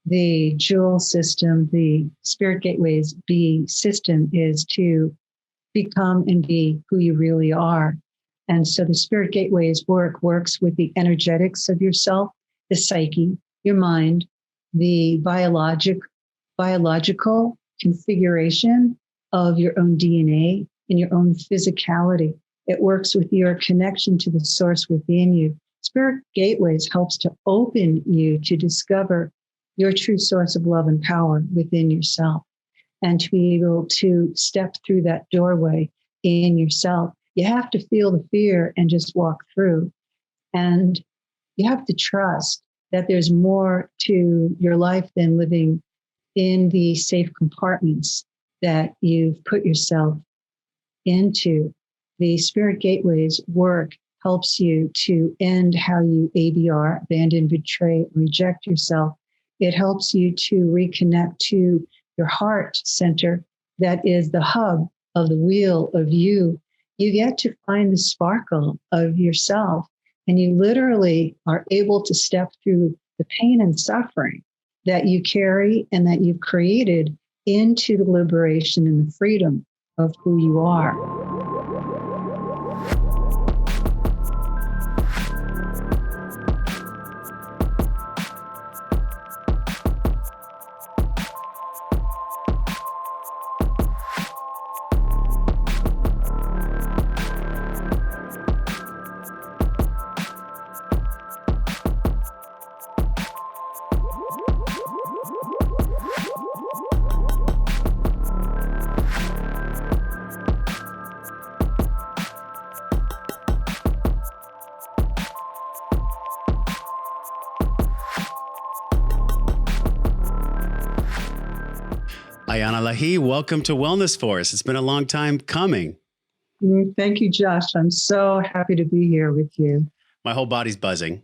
The jewel system, the Spirit Gateways B system, is to become and be who you really are. And so the Spirit Gateways works with the energetics of yourself, the psyche, your mind, the biological configuration of your own DNA and your own physicality. It works with your connection to the source within you. Spirit Gateways helps to open you to discover your true source of love and power within yourself, and to be able to step through that doorway in yourself. You have to feel the fear and just walk through. And you have to trust that there's more to your life than living in the safe compartments that you've put yourself into. The Spirit Gateways work helps you to end how you ABR, abandon, betray, reject yourself. It helps you to reconnect to your heart center that is the hub of the wheel of you. You get to find the sparkle of yourself, and you literally are able to step through the pain and suffering that you carry and that you've created into the liberation and the freedom of who you are. Iana Lahi, welcome to Wellness Force. It's been a long time coming. Thank you, Josh. I'm so happy to be here with you. My whole body's buzzing.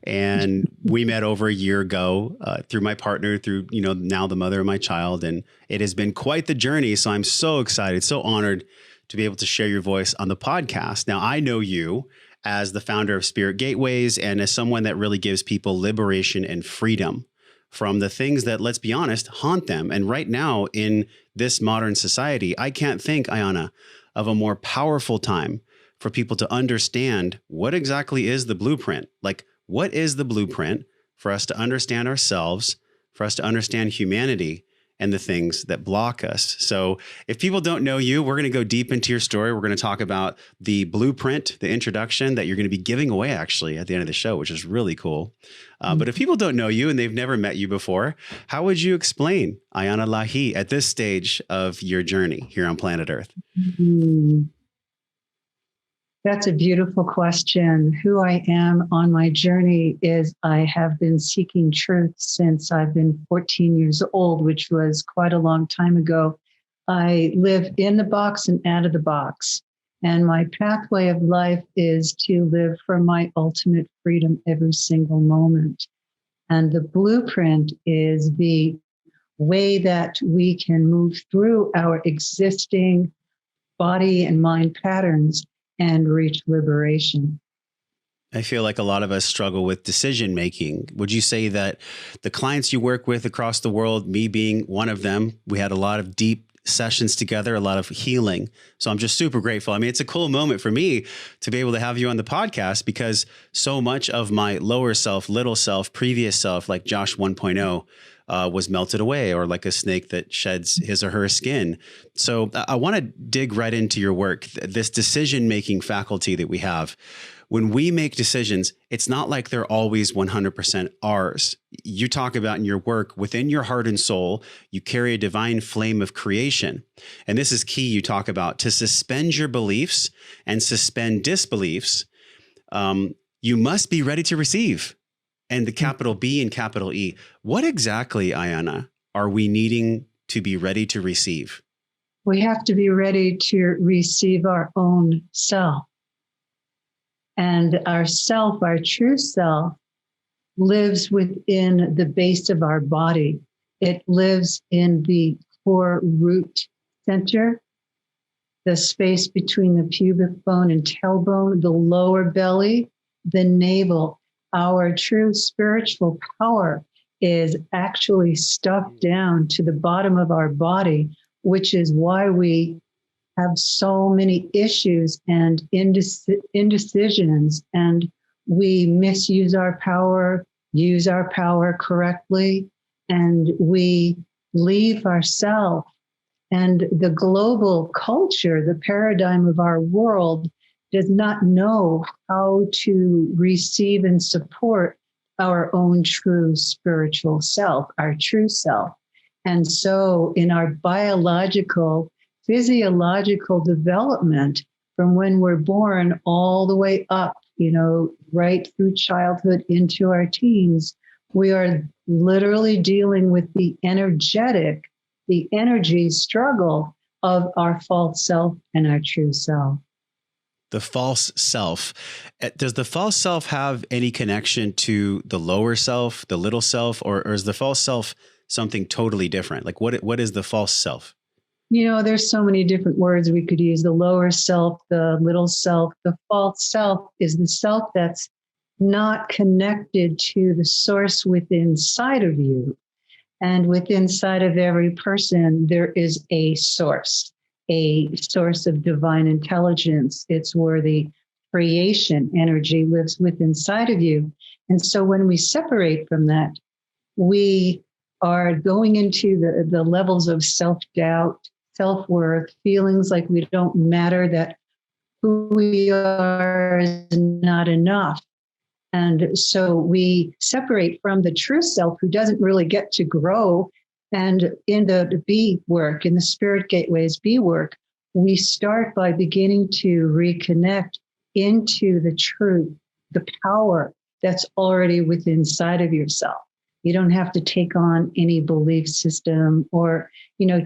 And we met over a year ago through my partner, through, now the mother of my child. And it has been quite the journey. So I'm so excited, so honored to be able to share your voice on the podcast. Now, I know you as the founder of Spirit Gateways and as someone that really gives people liberation and freedom from the things that, let's be honest, haunt them. And right now in this modern society, I can't think, Iana, of a more powerful time for people to understand what exactly is the blueprint. Like, what is the blueprint for us to understand ourselves, for us to understand humanity and the things that block us? So if people don't know you, we're going to go deep into your story. We're going to talk about the blueprint, the introduction that you're going to be giving away actually at the end of the show, which is really cool. But if people don't know you and they've never met you before, how would you explain Iana Lahi at this stage of your journey here on planet Earth? That's a beautiful question. Who I am on my journey is I have been seeking truth since I've been 14 years old, which was quite a long time ago. I live in the box and out of the box. And my pathway of life is to live for my ultimate freedom every single moment. And the blueprint is the way that we can move through our existing body and mind patterns and reach liberation. I feel like a lot of us struggle with decision making. Would you say that the clients you work with across the world, me being one of them, we had a lot of deep sessions together, a lot of healing. So I'm just super grateful. I mean, it's a cool moment for me to be able to have you on the podcast because so much of my lower self, little self, previous self, like Josh 1.0, was melted away, or like a snake that sheds his or her skin. So I want to dig right into your work, this decision-making faculty that we have. When we make decisions, it's not like they're always 100% ours. You talk about in your work, within your heart and soul, you carry a divine flame of creation. And this is key. You talk about to suspend your beliefs and suspend disbeliefs. You must be ready to receive. And the capital B and capital E. What exactly, Iana, are we needing to be ready to receive? We have to be ready to receive our own self. And our self, our true self, lives within the base of our body. It lives in the core root center, the space between the pubic bone and tailbone, the lower belly, the navel. Our true spiritual power is actually stuffed down to the bottom of our body, which is why we have so many issues and indecisions, and we misuse our power, use our power correctly, and we leave ourselves. And the global culture, the paradigm of our world, does not know how to receive and support our own true spiritual self, our true self. And so in our biological, physiological development, from when we're born all the way up, right through childhood into our teens, we are literally dealing with the energy struggle of our false self and our true self. The false self. Does the false self have any connection to the lower self, the little self, or is the false self something totally different? Like what is the false self? There's so many different words we could use. The lower self, the little self. The false self is the self that's not connected to the source within inside of you. And within inside of every person, there is a source of divine intelligence. It's where the creation energy lives within inside of you. And so when we separate from that, we are going into the levels of self-doubt, self-worth, feelings like we don't matter, that who we are is not enough. And so we separate from the true self, who doesn't really get to grow. And in the B work, in the Spirit Gateways B work, we start by beginning to reconnect into the truth, the power that's already within inside of yourself. You don't have to take on any belief system or,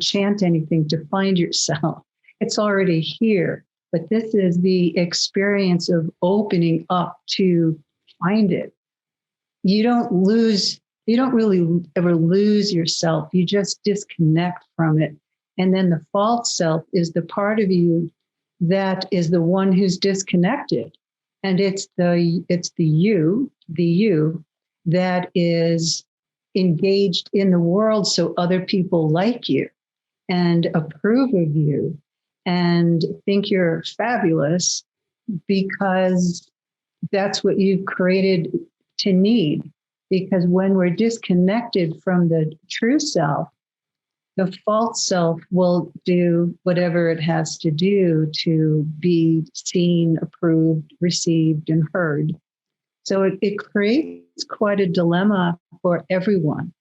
chant anything to find yourself. It's already here. But this is the experience of opening up to find it. You don't really ever lose yourself. You just disconnect from it. And then the false self is the part of you that is the one who's disconnected. And it's the you that is engaged in the world so other people like you and approve of you and think you're fabulous, because that's what you've created to need. Because when we're disconnected from the true self, the false self will do whatever it has to do to be seen, approved, received, and heard. So it creates quite a dilemma for everyone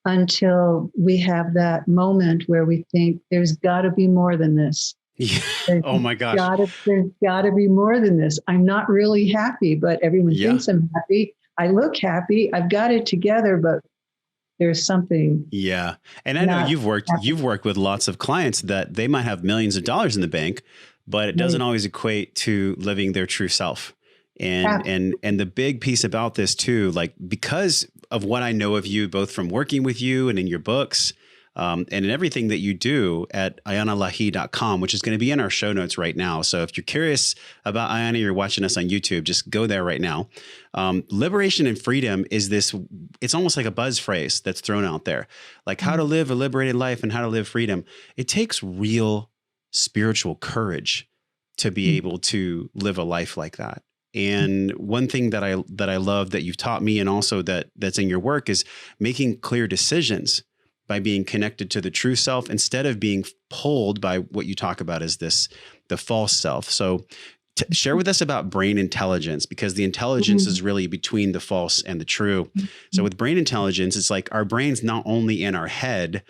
until we have that moment where we think there's got to be more than this. Yeah. Oh my gosh. There's got to be more than this. I'm not really happy, but everyone thinks I'm happy. I look happy. I've got it together, but there's something. Yeah. And I know you've worked with lots of clients that they might have millions of dollars in the bank, but it doesn't always equate to living their true self. And the big piece about this too, like, because of what I know of you, both from working with you and in your books, and in everything that you do at IanaLahi.com, which is going to be in our show notes right now. So if you're curious about Iana, you're watching us on YouTube, just go there right now. Liberation and freedom is it's almost like a buzz phrase that's thrown out there, like how to live a liberated life and how to live freedom. It takes real spiritual courage to be able to live a life like that. And one thing that I love that you've taught me, and also that's in your work, is making clear decisions by being connected to the true self instead of being pulled by what you talk about as the false self. So share with us about brain intelligence, because the intelligence is really between the false and the true. So with brain intelligence, it's like our brain's not only in our head,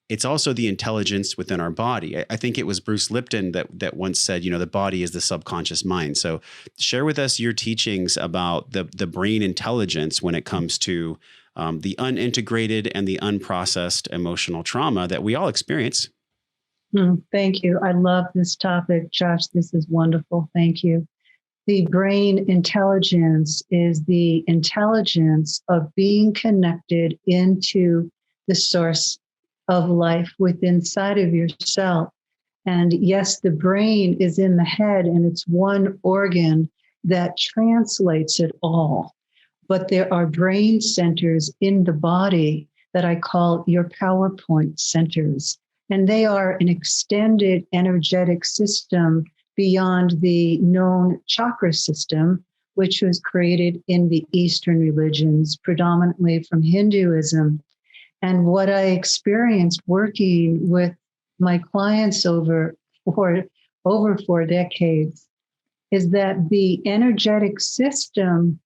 it's also the intelligence within our body. I think it was Bruce Lipton that once said, the body is the subconscious mind. So share with us your teachings about the brain intelligence when it comes to the unintegrated and the unprocessed emotional trauma that we all experience. Thank you. I love this topic, Josh. This is wonderful. Thank you. The brain intelligence is the intelligence of being connected into the source of life within inside of yourself. And yes, the brain is in the head, and it's one organ that translates it all. but there are brain centers in the body that I call your PowerPoint centers. And they are an extended energetic system beyond the known chakra system, which was created in the Eastern religions, predominantly from Hinduism. And what I experienced working with my clients over 4 decades is that the energetic system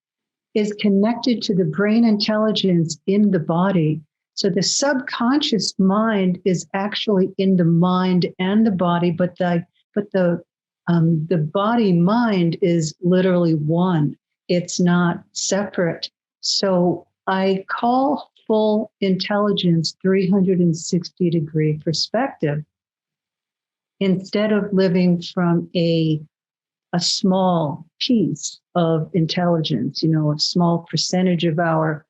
is connected to the brain intelligence in the body. So the subconscious mind is actually in the mind and the body, but the body mind is literally one. It's not separate. So I call full intelligence 360-degree perspective. Instead of living from a small piece of intelligence, a small percentage of our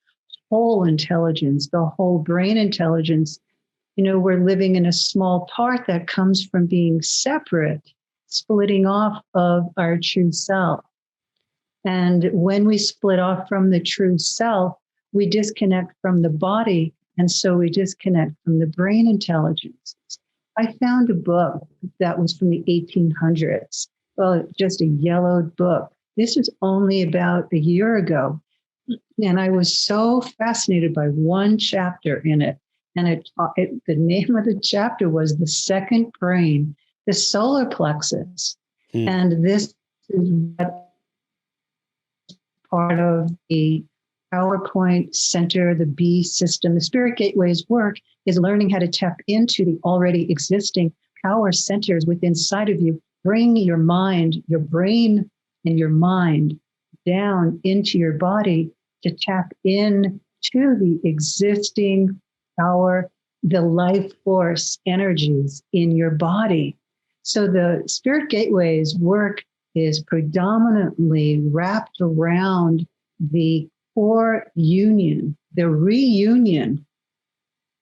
whole intelligence, the whole brain intelligence, we're living in a small part that comes from being separate, splitting off of our true self. And when we split off from the true self, we disconnect from the body, and so we disconnect from the brain intelligence. I found a book that was from the 1800s. Well, just a yellowed book. This was only about a year ago. And I was so fascinated by one chapter in it. And the name of the chapter was The Second Brain, the Solar Plexus. And this is part of the PowerPoint Center, the B system. The Spirit Gateway's work is learning how to tap into the already existing power centers within inside of you. Bring your mind, your brain, and your mind down into your body to tap in to the existing power, the life force energies in your body. So the Spirit Gateway's work is predominantly wrapped around the core union, the reunion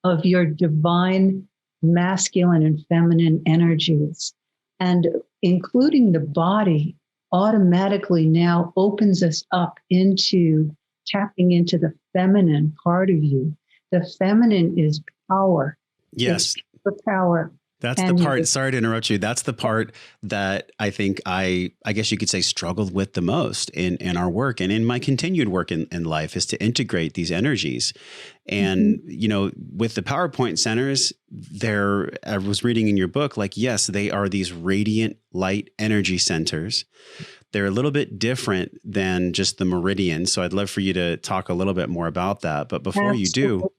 of your divine masculine and feminine energies. And including the body automatically now opens us up into tapping into the feminine part of you. The feminine is power. Yes. It's for power. That's the part, sorry to interrupt you. That's the part that I think I guess you could say struggled with the most in our work and in my continued work in life is to integrate these energies. And, with the PowerPoint centers I was reading in your book, yes, they are these radiant light energy centers. They're a little bit different than just the meridian. So I'd love for you to talk a little bit more about that. But before you do,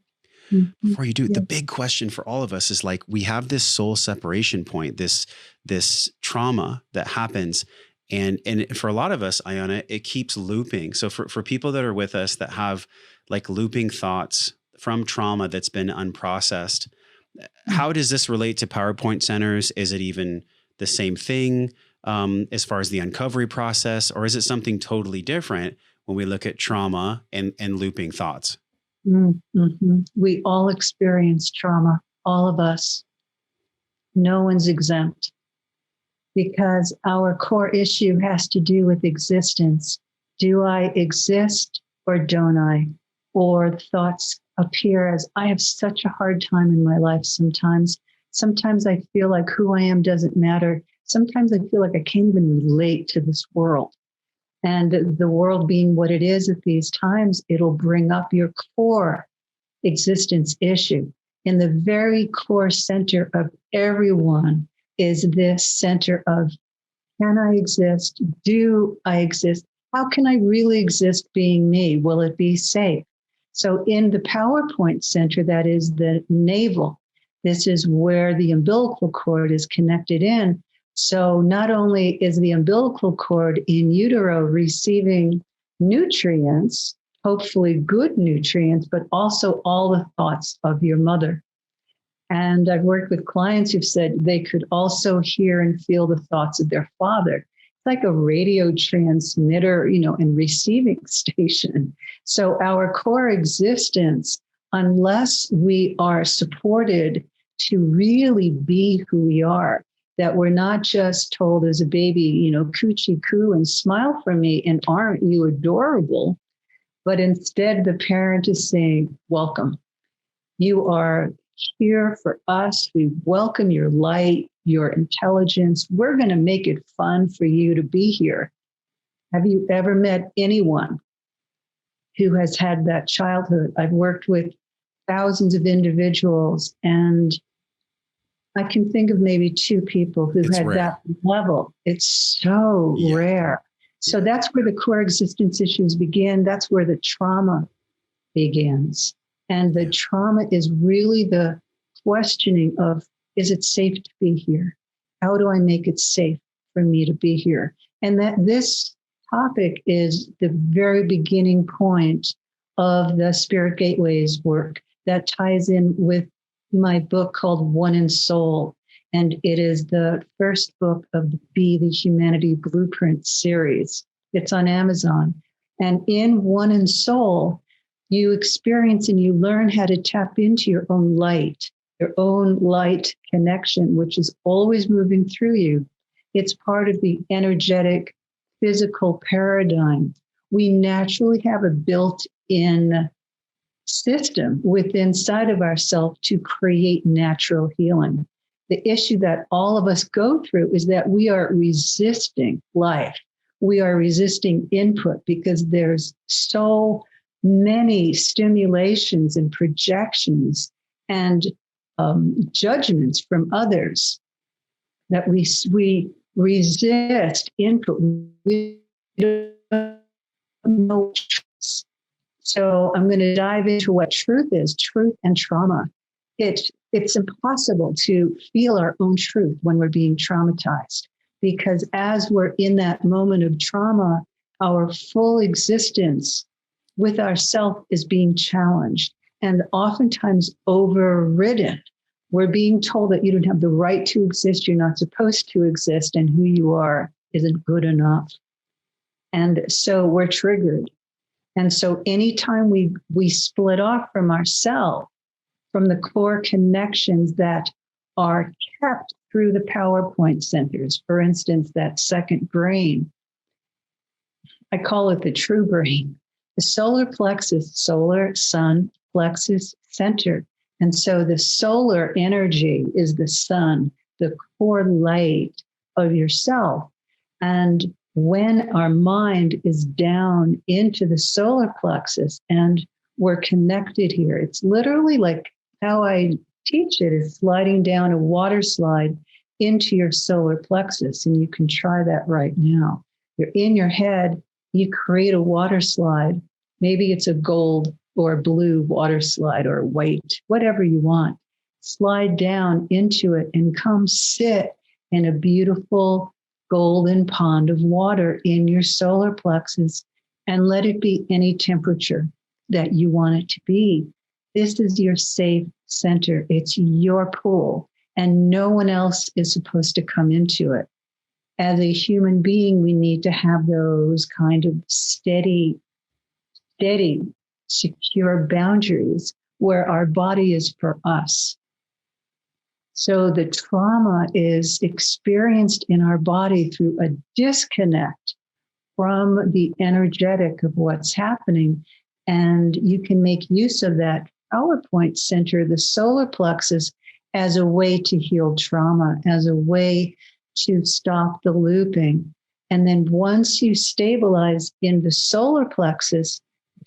the big question for all of us is we have this soul separation point, this trauma that happens. And for a lot of us, Iana, it keeps looping. So for people that are with us that have looping thoughts from trauma that's been unprocessed, how does this relate to PowerPoint centers? Is it even the same thing as far as the uncovery process, or is it something totally different when we look at trauma and looping thoughts? Mm-hmm. We all experience trauma, all of us. No one's exempt because our core issue has to do with existence. Do I exist or don't I? Or thoughts appear as I have such a hard time in my life sometimes. Sometimes I feel like who I am doesn't matter. Sometimes I feel like I can't even relate to this world. And the world being what it is at these times, it'll bring up your core existence issue. In the very core center of everyone is this center of, can I exist? Do I exist? How can I really exist being me? Will it be safe? So in the PowerPoint center, that is the navel, this is where the umbilical cord is connected in. So not only is the umbilical cord in utero receiving nutrients, hopefully good nutrients, but also all the thoughts of your mother. And I've worked with clients who've said they could also hear and feel the thoughts of their father. It's like a radio transmitter, and receiving station. So our core existence, unless we are supported to really be who we are, that we're not just told as a baby, coochie coo and smile for me and aren't you adorable, But instead, the parent is saying, welcome. You are here for us. We welcome your light, your intelligence. We're going to make it fun for you to be here. Have you ever met anyone who has had that childhood? I've worked with thousands of individuals, and I can think of maybe 2 people who It's had rare. that level. It's so Yeah. rare. So that's where the core existence issues begin. That's where the trauma begins. And the trauma is really the questioning of, is it safe to be here? How do I make it safe for me to be here? And that this topic is the very beginning point of the Spirit Gateways work that ties in with my book called One in Soul. And it is the first book of the Be the Humanity Blueprint series. It's on Amazon. And in One in Soul, you experience and you learn how to tap into your own light connection, which is always moving through you. It's part of the energetic, physical paradigm. We naturally have a built-in system within inside of ourselves to create natural healing. The issue that all of us go through is that we are resisting life. We are resisting input because there's so many stimulations and projections and judgments from others that we resist input. We don't know truth. So I'm going to dive into what truth is, truth and trauma. It's impossible to feel our own truth when we're being traumatized, because as we're in that moment of trauma, our full existence with ourself is being challenged and oftentimes overridden. We're being told that you don't have the right to exist, you're not supposed to exist, and who you are isn't good enough. And so we're triggered. And so anytime we split off from ourselves, from the core connections that are kept through the PowerPoint centers, for instance, that second brain, I call it the true brain, the solar plexus, solar, sun, plexus, center. And so the solar energy is the sun, the core light of yourself. And when our mind is down into the solar plexus and we're connected here, it's literally like how I teach it is sliding down a water slide into your solar plexus. And you can try that right now. You're in your head, you create a water slide. Maybe it's a gold or blue water slide or white, whatever you want. Slide down into it and come sit in a beautiful golden pond of water in your solar plexus and let it be any temperature that you want it to be. This is your safe center. It's your pool, and no one else is supposed to come into it. As a human being, we need to have those kind of steady, secure boundaries where our body is for us. So the trauma is experienced in our body through a disconnect from the energetic of what's happening. And you can make use of that PowerPoint center, the solar plexus, as a way to heal trauma, as a way to stop the looping. And then once you stabilize in the solar plexus,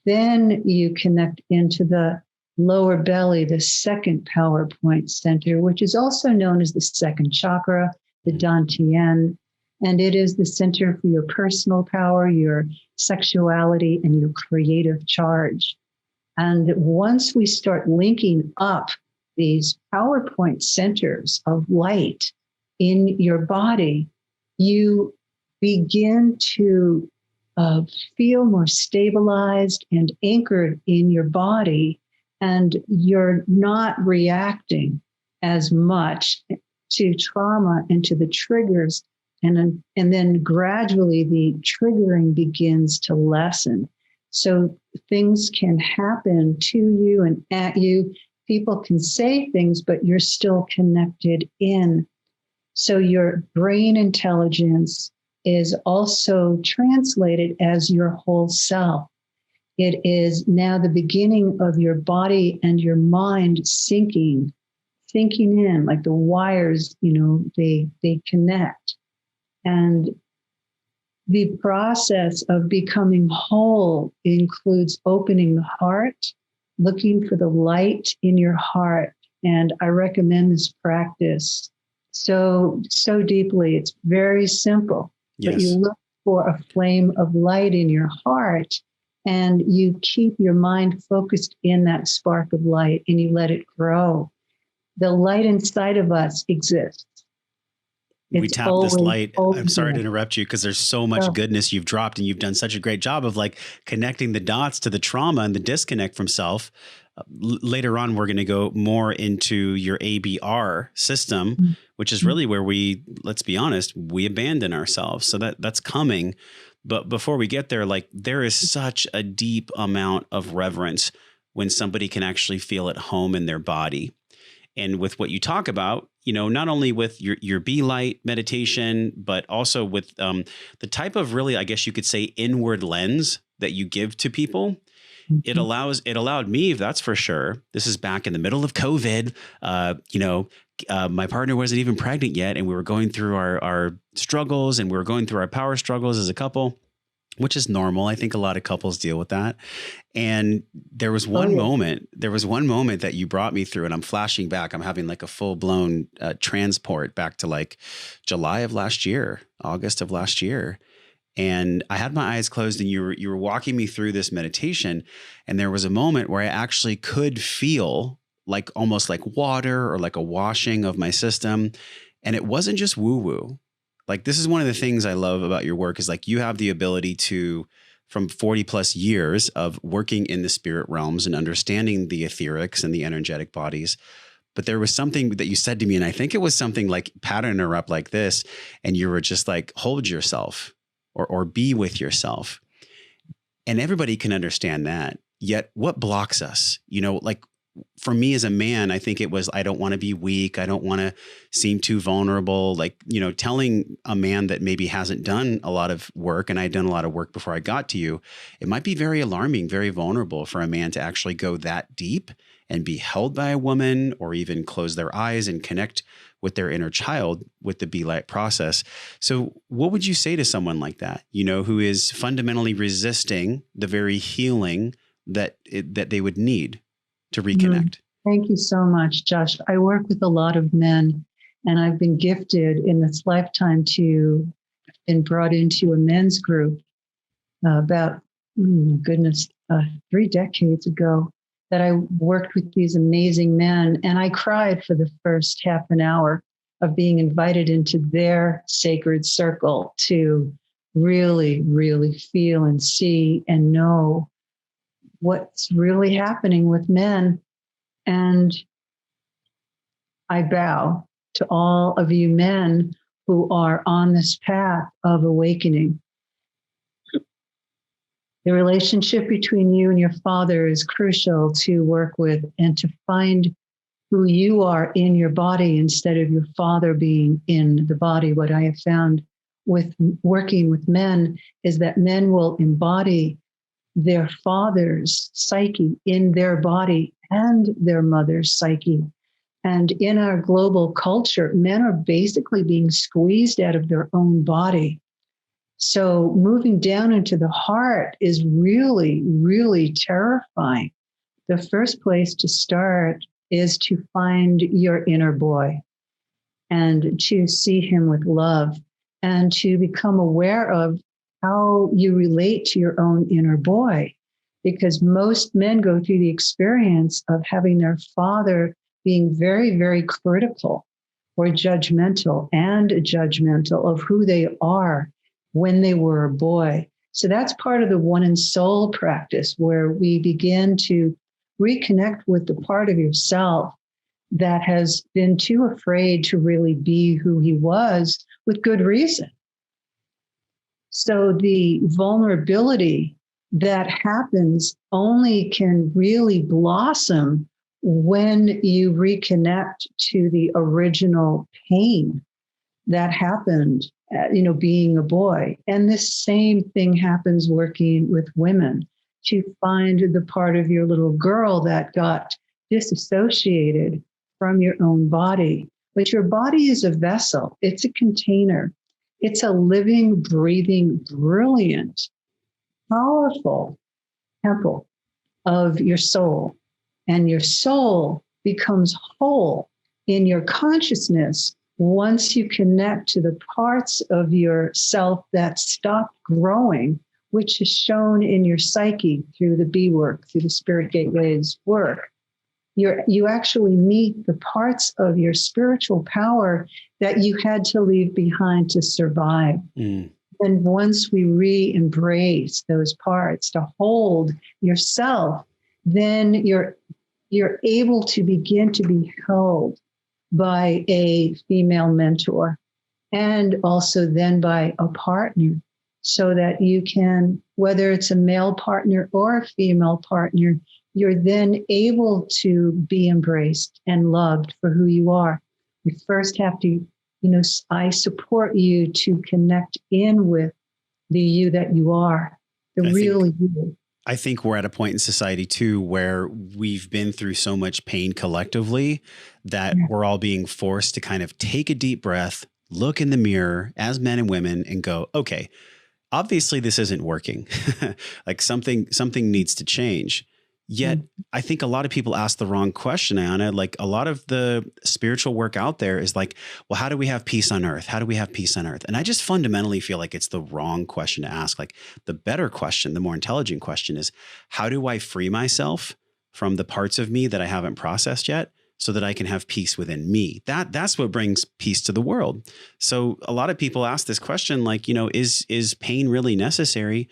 then you connect into the lower belly, the second PowerPoint center, which is also known as the second chakra, the Dantian. And it is the center for your personal power, your sexuality, and your creative charge. And once we start linking up these PowerPoint centers of light in your body, you begin to feel more stabilized and anchored in your body, and you're not reacting as much to trauma and to the triggers. And then gradually the triggering begins to lessen. So things can happen to you and at you. People can say things, but you're still connected in. So your brain intelligence is also translated as your whole self. It is now the beginning of your body and your mind sinking in, like the wires, they connect. And the process of becoming whole includes opening the heart, looking for the light in your heart. And I recommend this practice so deeply. It's very simple, but you Yes. look for a flame of light in your heart and you keep your mind focused in that spark of light and you let it grow. The light inside of us exists. We It's tap this always light. I'm sorry to open. interrupt you because there's so much So, goodness you've dropped, and you've done such a great job of like connecting the dots to the trauma and the disconnect from self. Later on, we're going to go more into your ABR system, which is really where let's be honest, we abandon ourselves. So that's coming. But before we get there, like there is such a deep amount of reverence when somebody can actually feel at home in their body. And with what you talk about, not only with your be light meditation, but also with the type of really, I guess you could say, inward lens that you give to people. It allowed me, that's for sure. This is back in the middle of COVID. My partner wasn't even pregnant yet, and we were going through our struggles, and we were going through our power struggles as a couple, which is normal. I think a lot of couples deal with that. And there was one moment that you brought me through, and I'm flashing back. I'm having like a full blown transport back to like July of last year, August of last year. And I had my eyes closed, and you were walking me through this meditation. And there was a moment where I actually could feel like almost like water or like a washing of my system. And it wasn't just woo woo. Like, this is one of the things I love about your work is like you have the ability to, from 40 plus years of working in the spirit realms and understanding the etherics and the energetic bodies. But there was something that you said to me, and I think it was something like pattern interrupt like this. And you were just like, hold yourself or be with yourself. And everybody can understand that. Yet what blocks us? Like for me as a man, I think it was, I don't want to be weak. I don't want to seem too vulnerable. Like, telling a man that maybe hasn't done a lot of work, and I'd done a lot of work before I got to you, it might be very alarming, very vulnerable for a man to actually go that deep and be held by a woman, or even close their eyes and connect with their inner child with the Be Light process. So what would you say to someone like that, who is fundamentally resisting the very healing that they would need to reconnect? Thank you so much, Josh. I work with a lot of men, and I've been gifted in this lifetime to been brought into a men's group about, 3 decades ago, that I worked with these amazing men. And I cried for the first half an hour of being invited into their sacred circle to really, really feel and see and know what's really happening with men. And I bow to all of you men who are on this path of awakening. The relationship between you and your father is crucial to work with and to find who you are in your body instead of your father being in the body. What I have found with working with men is that men will embody their father's psyche in their body and their mother's psyche. And in our global culture, men are basically being squeezed out of their own body. So moving down into the heart is really, really terrifying. The first place to start is to find your inner boy and to see him with love and to become aware of how you relate to your own inner boy. Because most men go through the experience of having their father being very, very critical or judgmental of who they are when they were a boy. So that's part of the one in soul practice, where we begin to reconnect with the part of yourself that has been too afraid to really be who he was, with good reason. So the vulnerability that happens only can really blossom when you reconnect to the original pain that happened, being a boy. And this same thing happens working with women. to find the part of your little girl that got disassociated from your own body. But your body is a vessel, it's a container, it's a living, breathing, brilliant, powerful temple of your soul. And your soul becomes whole in your consciousness once you connect to the parts of yourself that stopped growing, which is shown in your psyche through the B work, through the spirit gateways work. You actually meet the parts of your spiritual power that you had to leave behind to survive. And once we re-embrace those parts to hold yourself, then you're able to begin to be held by a female mentor and also then by a partner, so that you can, whether it's a male partner or a female partner, you're then able to be embraced and loved for who you are. You first have to, I support you to connect in with the you that you are, the real you. I think we're at a point in society too, where we've been through so much pain collectively that we're all being forced to kind of take a deep breath, look in the mirror as men and women and go, okay, obviously this isn't working. Like something needs to change. Yet I think a lot of people ask the wrong question, Iana. Like a lot of the spiritual work out there is like, well, how do we have peace on earth? How do we have peace on earth? And I just fundamentally feel like it's the wrong question to ask. Like the better question, the more intelligent question is, how do I free myself from the parts of me that I haven't processed yet so that I can have peace within me? That's what brings peace to the world. So a lot of people ask this question, like, is pain really necessary?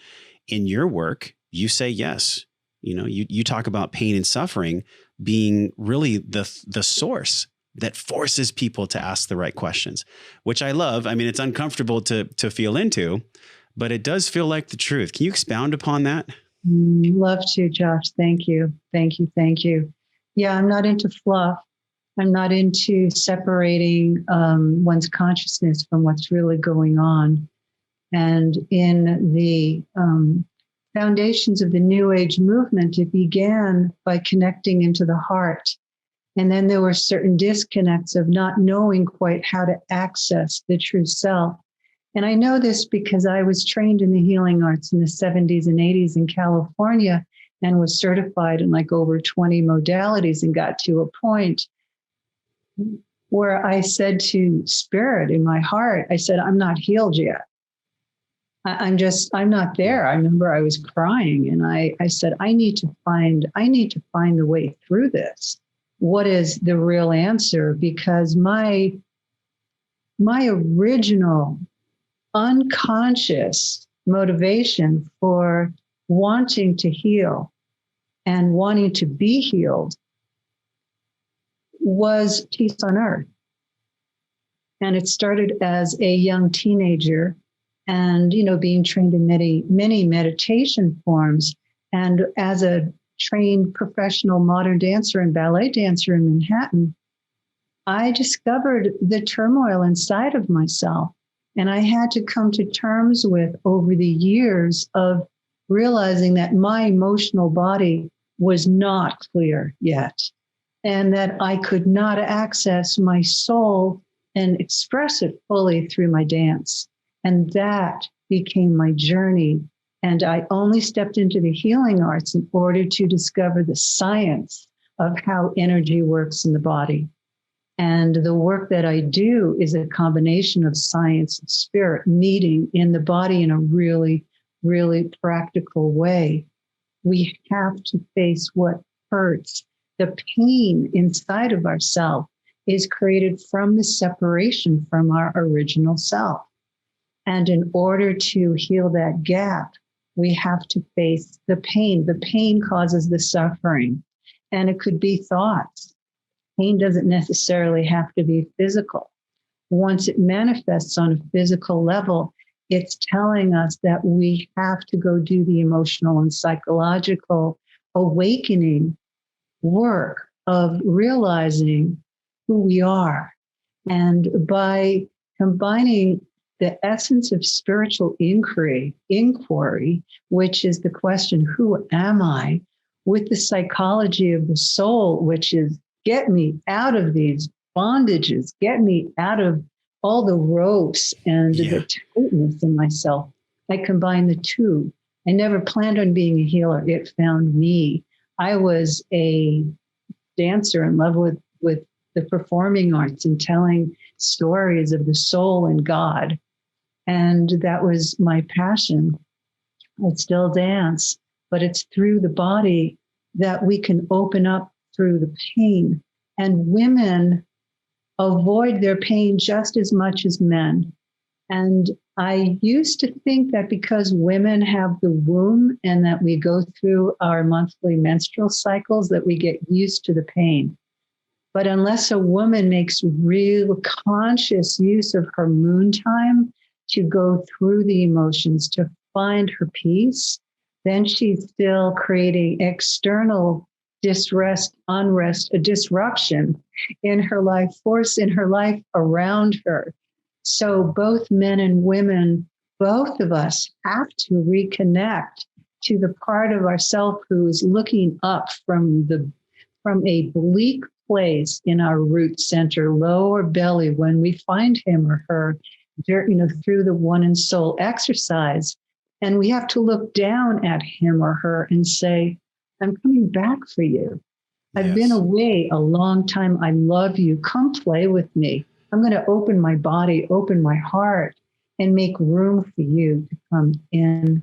In your work, you say yes. You talk about pain and suffering being really the source that forces people to ask the right questions, which I love. I mean, it's uncomfortable to feel into, but it does feel like the truth. Can you expound upon that? Love to, Josh. Thank you. Thank you. Thank you. Yeah, I'm not into fluff. I'm not into separating one's consciousness from what's really going on. And in the foundations of the New Age movement, it began by connecting into the heart. And then there were certain disconnects of not knowing quite how to access the true self. And I know this because I was trained in the healing arts in the 70s and 80s in California and was certified in like over 20 modalities and got to a point where I said to spirit in my heart, I said, I'm not healed yet. I'm not there. I remember I was crying and I said, I need to find the way through this. What is the real answer? Because my original unconscious motivation for wanting to heal and wanting to be healed was peace on earth. And it started as a young teenager and, being trained in many meditation forms. And as a trained professional modern dancer and ballet dancer in Manhattan, I discovered the turmoil inside of myself. And I had to come to terms with over the years of realizing that my emotional body was not clear yet, and that I could not access my soul and express it fully through my dance. And that became my journey. And I only stepped into the healing arts in order to discover the science of how energy works in the body. And the work that I do is a combination of science and spirit meeting in the body in a really, really practical way. We have to face what hurts. The pain inside of ourselves is created from the separation from our original self. And in order to heal that gap, we have to face the pain. The pain causes the suffering. And it could be thoughts. Pain doesn't necessarily have to be physical. Once it manifests on a physical level, it's telling us that we have to go do the emotional and psychological awakening work of realizing who we are. And by combining the essence of spiritual inquiry, which is the question, who am I? With the psychology of the soul, which is get me out of these bondages, get me out of all the ropes and the tightness in myself. I combine the two. I never planned on being a healer. It found me. I was a dancer in love with the performing arts and telling stories of the soul and God. And that was my passion. I still dance, but it's through the body that we can open up through the pain. And women avoid their pain just as much as men. And I used to think that because women have the womb and that we go through our monthly menstrual cycles, that we get used to the pain. But unless a woman makes real conscious use of her moon time to go through the emotions, to find her peace, then she's still creating external distress, unrest, a disruption in her life, force in her life around her. So both men and women, both of us have to reconnect to the part of ourself who is looking up from a bleak place in our root center, lower belly, when we find him or her, through the one in soul exercise. And we have to look down at him or her and say, I'm coming back for you. I've been away a long time. I love you. Come play with me. I'm going to open my body, open my heart, and make room for you to come in.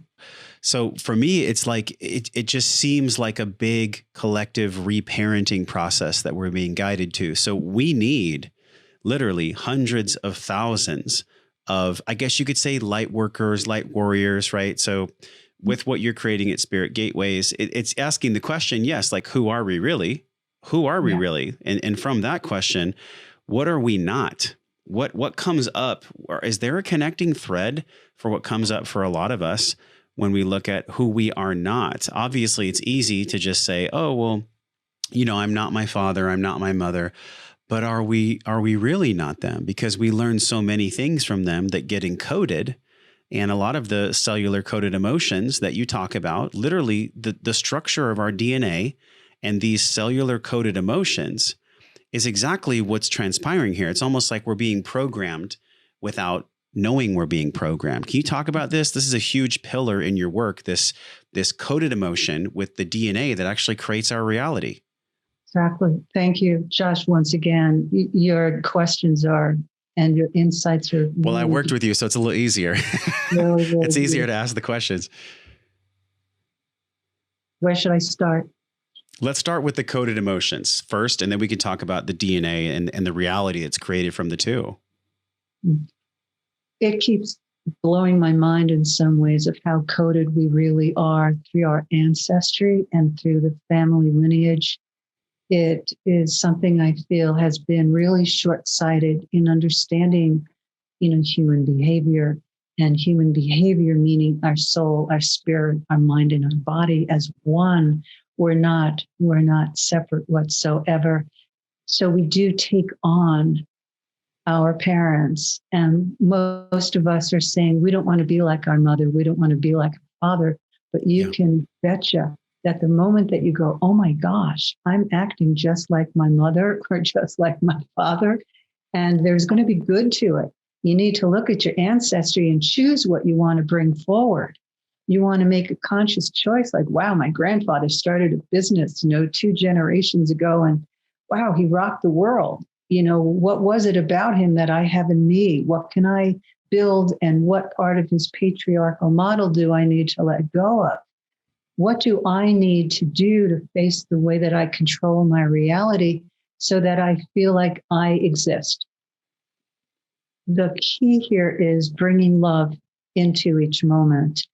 So for me, it's like, it just seems like a big collective reparenting process that we're being guided to. So we need literally hundreds of thousands of, I guess you could say, light workers, light warriors, right? So with what you're creating at Spirit Gateways, it's asking the question, yes, like, who are we really? Who are we really? And from that question, what are we not? What comes up? Or is there a connecting thread for what comes up for a lot of us when we look at who we are not? Obviously, it's easy to just say, oh, well, I'm not my father, I'm not my mother. But are we really not them? Because we learn so many things from them that get encoded. And a lot of the cellular coded emotions that you talk about, literally the structure of our DNA and these cellular coded emotions is exactly what's transpiring here. It's almost like we're being programmed without knowing we're being programmed. Can you talk about this? This is a huge pillar in your work, this coded emotion with the DNA that actually creates our reality. Exactly. Thank you, Josh. Once again, your questions and your insights are. Well, I worked with you, so it's a little easier. Really, really it's easier to ask the questions. Where should I start? Let's start with the coded emotions first, and then we can talk about the DNA and the reality that's created from the two. It keeps blowing my mind in some ways of how coded we really are through our ancestry and through the family lineage. It is something I feel has been really short-sighted in understanding, human behavior, and human behavior meaning our soul, our spirit, our mind, and our body as one. We're not separate whatsoever. So we do take on our parents, and most of us are saying we don't want to be like our mother, we don't want to be like our father. But you can betcha that the moment that you go, oh my gosh, I'm acting just like my mother or just like my father, and there's going to be good to it. You need to look at your ancestry and choose what you want to bring forward. You want to make a conscious choice, like, wow, my grandfather started a business, 2 generations ago, and wow, he rocked the world. What was it about him that I have in me? What can I build, and what part of his patriarchal model do I need to let go of? What do I need to do to face the way that I control my reality so that I feel like I exist? The key here is bringing love into each moment.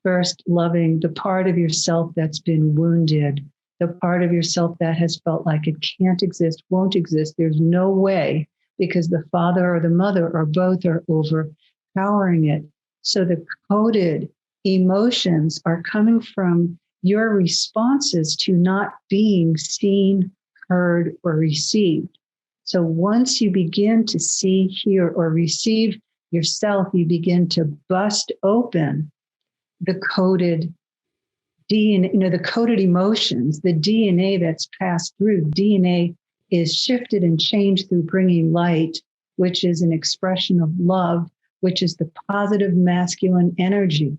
First, loving the part of yourself that's been wounded, the part of yourself that has felt like it can't exist, won't exist. There's no way, because the father or the mother or both are overpowering it. So the coded emotions are coming from your responses to not being seen, heard, or received. So once you begin to see, hear, or receive yourself, you begin to bust open the coded DNA, the coded emotions, the DNA that's passed through. DNA is shifted and changed through bringing light, which is an expression of love, which is the positive masculine energy.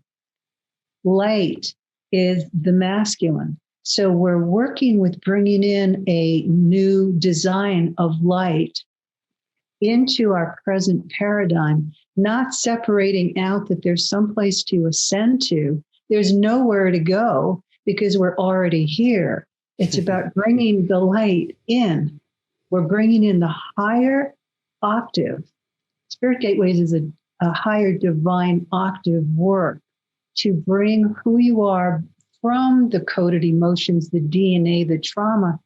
Light is the masculine. So we're working with bringing in a new design of light into our present paradigm, not separating out that there's someplace to ascend to. There's nowhere to go because we're already here. It's about bringing the light in. We're bringing in the higher octave. Spirit Gateways is a higher divine octave work to bring who you are from the coded emotions, the DNA, the trauma,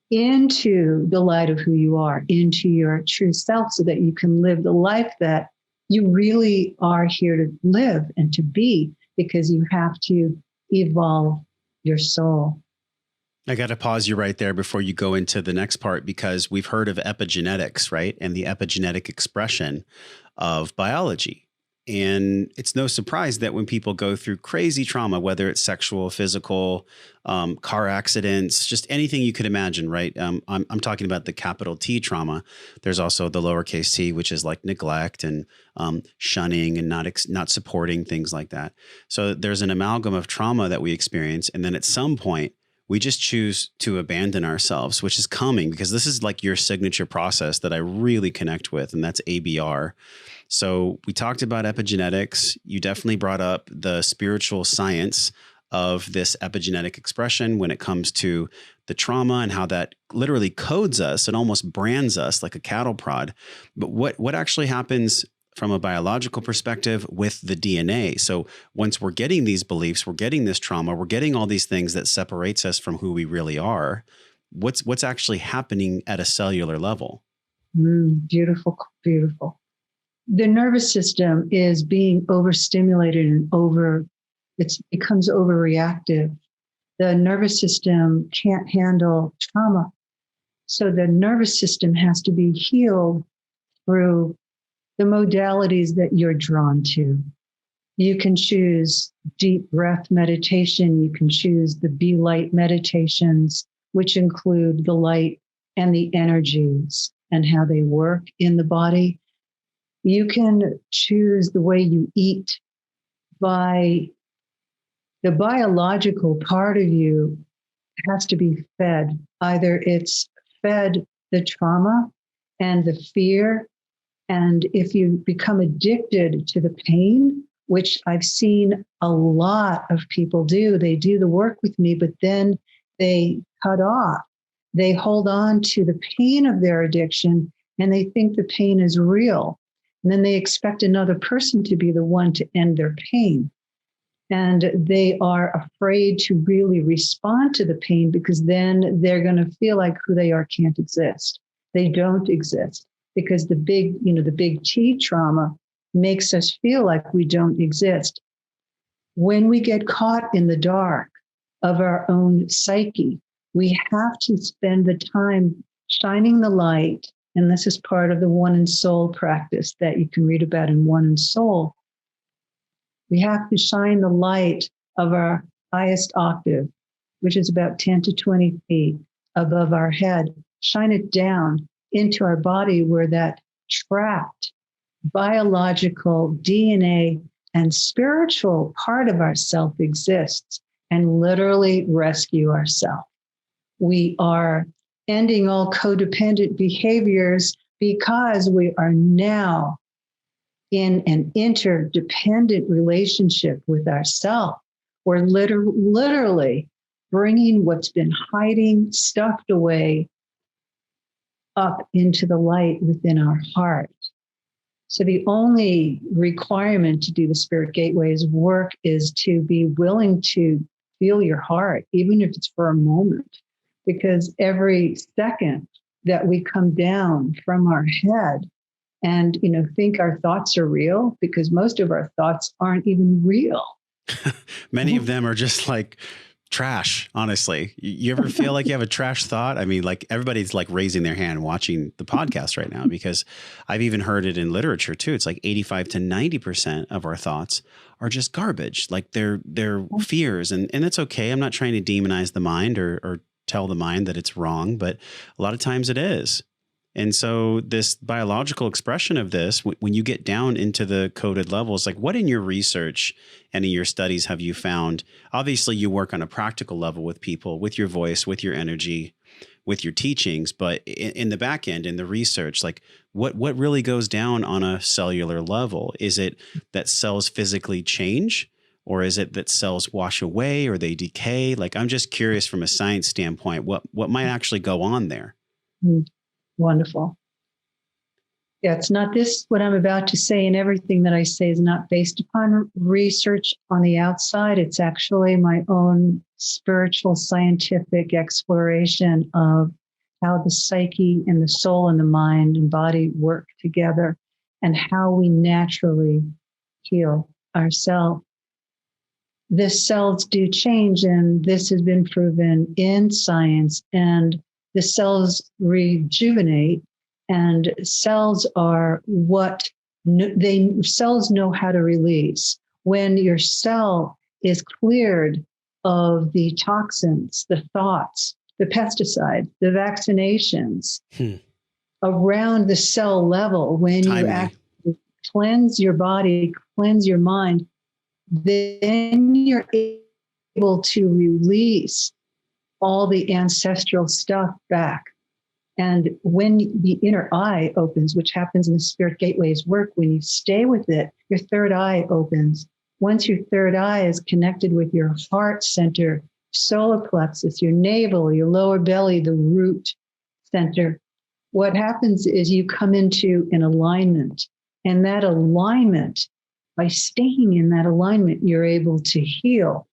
into the light of who you are, into your true self, so that you can live the life that you really are here to live and to be, because you have to evolve your soul. I got to pause you right there before you go into the next part, because we've heard of epigenetics, right? And the epigenetic expression of biology. And it's no surprise that when people go through crazy trauma, whether it's sexual, physical, car accidents, just anything you could imagine, right? I'm talking about the capital T trauma. There's also the lowercase t, which is like neglect and shunning and not supporting, things like that. So there's an amalgam of trauma that we experience. And then at some point, we just choose to abandon ourselves, which is coming, because this is like your signature process that I really connect with, and that's ABR. So we talked about epigenetics. You definitely brought up the spiritual science of this epigenetic expression when it comes to the trauma and how that literally codes us and almost brands us like a cattle prod. But what actually happens from a biological perspective with the DNA? So once we're getting these beliefs, we're getting this trauma, we're getting all these things that separates us from who we really are, what's actually happening at a cellular level? Beautiful, beautiful. The nervous system is being overstimulated and it becomes overreactive. The nervous system can't handle trauma. So the nervous system has to be healed through the modalities that you're drawn to. You can choose deep breath meditation. You can choose the Be Light meditations, which include the light and the energies and how they work in the body. You can choose the way you eat. By the biological part of you has to be fed. Either it's fed the trauma and the fear, and if you become addicted to the pain, which I've seen a lot of people do, they do the work with me, but then they cut off. They hold on to the pain of their addiction, and they think the pain is real. And then they expect another person to be the one to end their pain. And they are afraid to really respond to the pain, because then they're going to feel like who they are can't exist. They don't exist, because the big T trauma makes us feel like we don't exist. When we get caught in the dark of our own psyche, we have to spend the time shining the light. And this is part of the One in Soul practice that you can read about in One in Soul. We have to shine the light of our highest octave, which is about 10 to 20 feet above our head. Shine it down into our body where that trapped biological DNA and spiritual part of ourself exists, and literally rescue ourselves. We are ending all codependent behaviors because we are now in an interdependent relationship with ourselves. We're literally bringing what's been hiding, stuffed away, up into the light within our heart. So the only requirement to do the Spirit Gateways work is to be willing to feel your heart, even if it's for a moment, because every second that we come down from our head and think our thoughts are real, because most of our thoughts aren't even real. Many of them are just like trash, honestly. You ever feel like you have a trash thought? I mean, like everybody's like raising their hand watching the podcast right now, because I've even heard it in literature too. It's like 85 to 90% of our thoughts are just garbage. Like they're fears, and it's okay. I'm not trying to demonize the mind or tell the mind that it's wrong, but a lot of times it is. And so this biological expression of this, when you get down into the coded levels, like what in your research and in your studies have you found? Obviously, you work on a practical level with people, with your voice, with your energy, with your teachings. But in the back end, in the research, like what really goes down on a cellular level? Is it that cells physically change? Or is it that cells wash away or they decay? Like, I'm just curious from a science standpoint, what might actually go on there? Wonderful. Yeah, it's not this, what I'm about to say, and everything that I say is not based upon research on the outside. It's actually my own spiritual, scientific exploration of how the psyche and the soul and the mind and body work together and how we naturally heal ourselves. The cells do change, and this has been proven in science, and the cells rejuvenate. And cells are what cells know how to release. When your cell is cleared of the toxins, the thoughts, the pesticides, the vaccinations around the cell level, when you actually cleanse your body, cleanse your mind, then you're able to release all the ancestral stuff back. And when the inner eye opens, which happens in the spirit gateways work, when you stay with it, your third eye opens. Once your third eye is connected with your heart center, solar plexus, your navel, your lower belly, the root center, what happens is you come into an alignment. And that alignment, by staying in that alignment, you're able to heal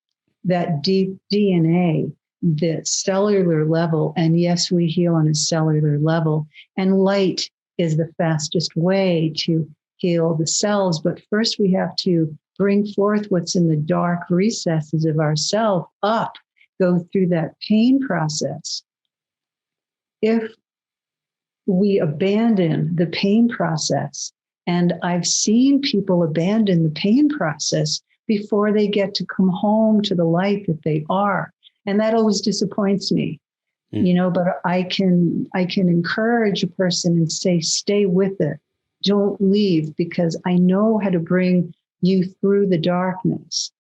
that deep DNA, the cellular level. And yes, we heal on a cellular level. And light is the fastest way to heal the cells. But first we have to bring forth what's in the dark recesses of ourself up, go through that pain process. If we abandon the pain process, and I've seen people abandon the pain process before they get to come home to the light that they are. And that always disappoints me, but I can encourage a person and say, stay with it. Don't leave, because I know how to bring you through the darkness.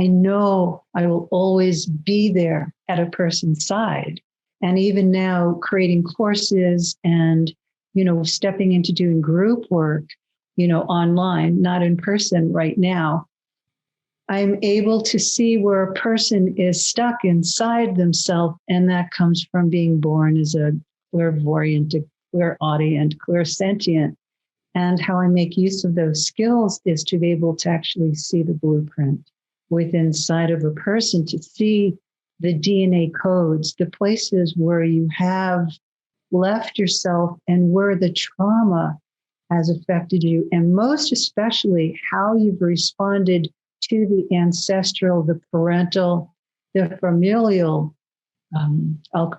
I know I will always be there at a person's side. And even now, creating courses and, stepping into doing group work, online, not in person right now, I'm able to see where a person is stuck inside themselves, and that comes from being born as a clairvoyant, a clairaudient, clairsentient. And how I make use of those skills is to be able to actually see the blueprint within inside of a person, to see the DNA codes, the places where you have left yourself and where the trauma has affected you, and most especially how you've responded to the ancestral, the parental, the familial, I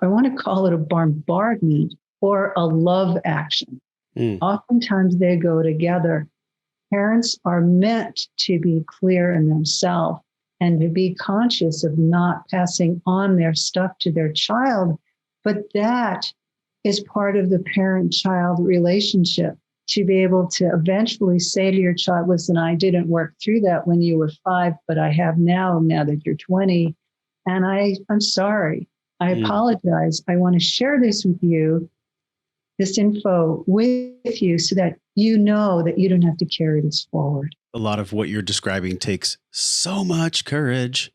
want to call it a bombardment or a love action. Oftentimes they go together. Parents are meant to be clear in themselves and to be conscious of not passing on their stuff to their child. But that is part of the parent-child relationship, to be able to eventually say to your child, listen, I didn't work through that when you were 5, but I have now that you're 20. And I'm sorry. I apologize. I want to share this with you, this info with you, so that you know that you don't have to carry this forward. A lot of what you're describing takes so much courage,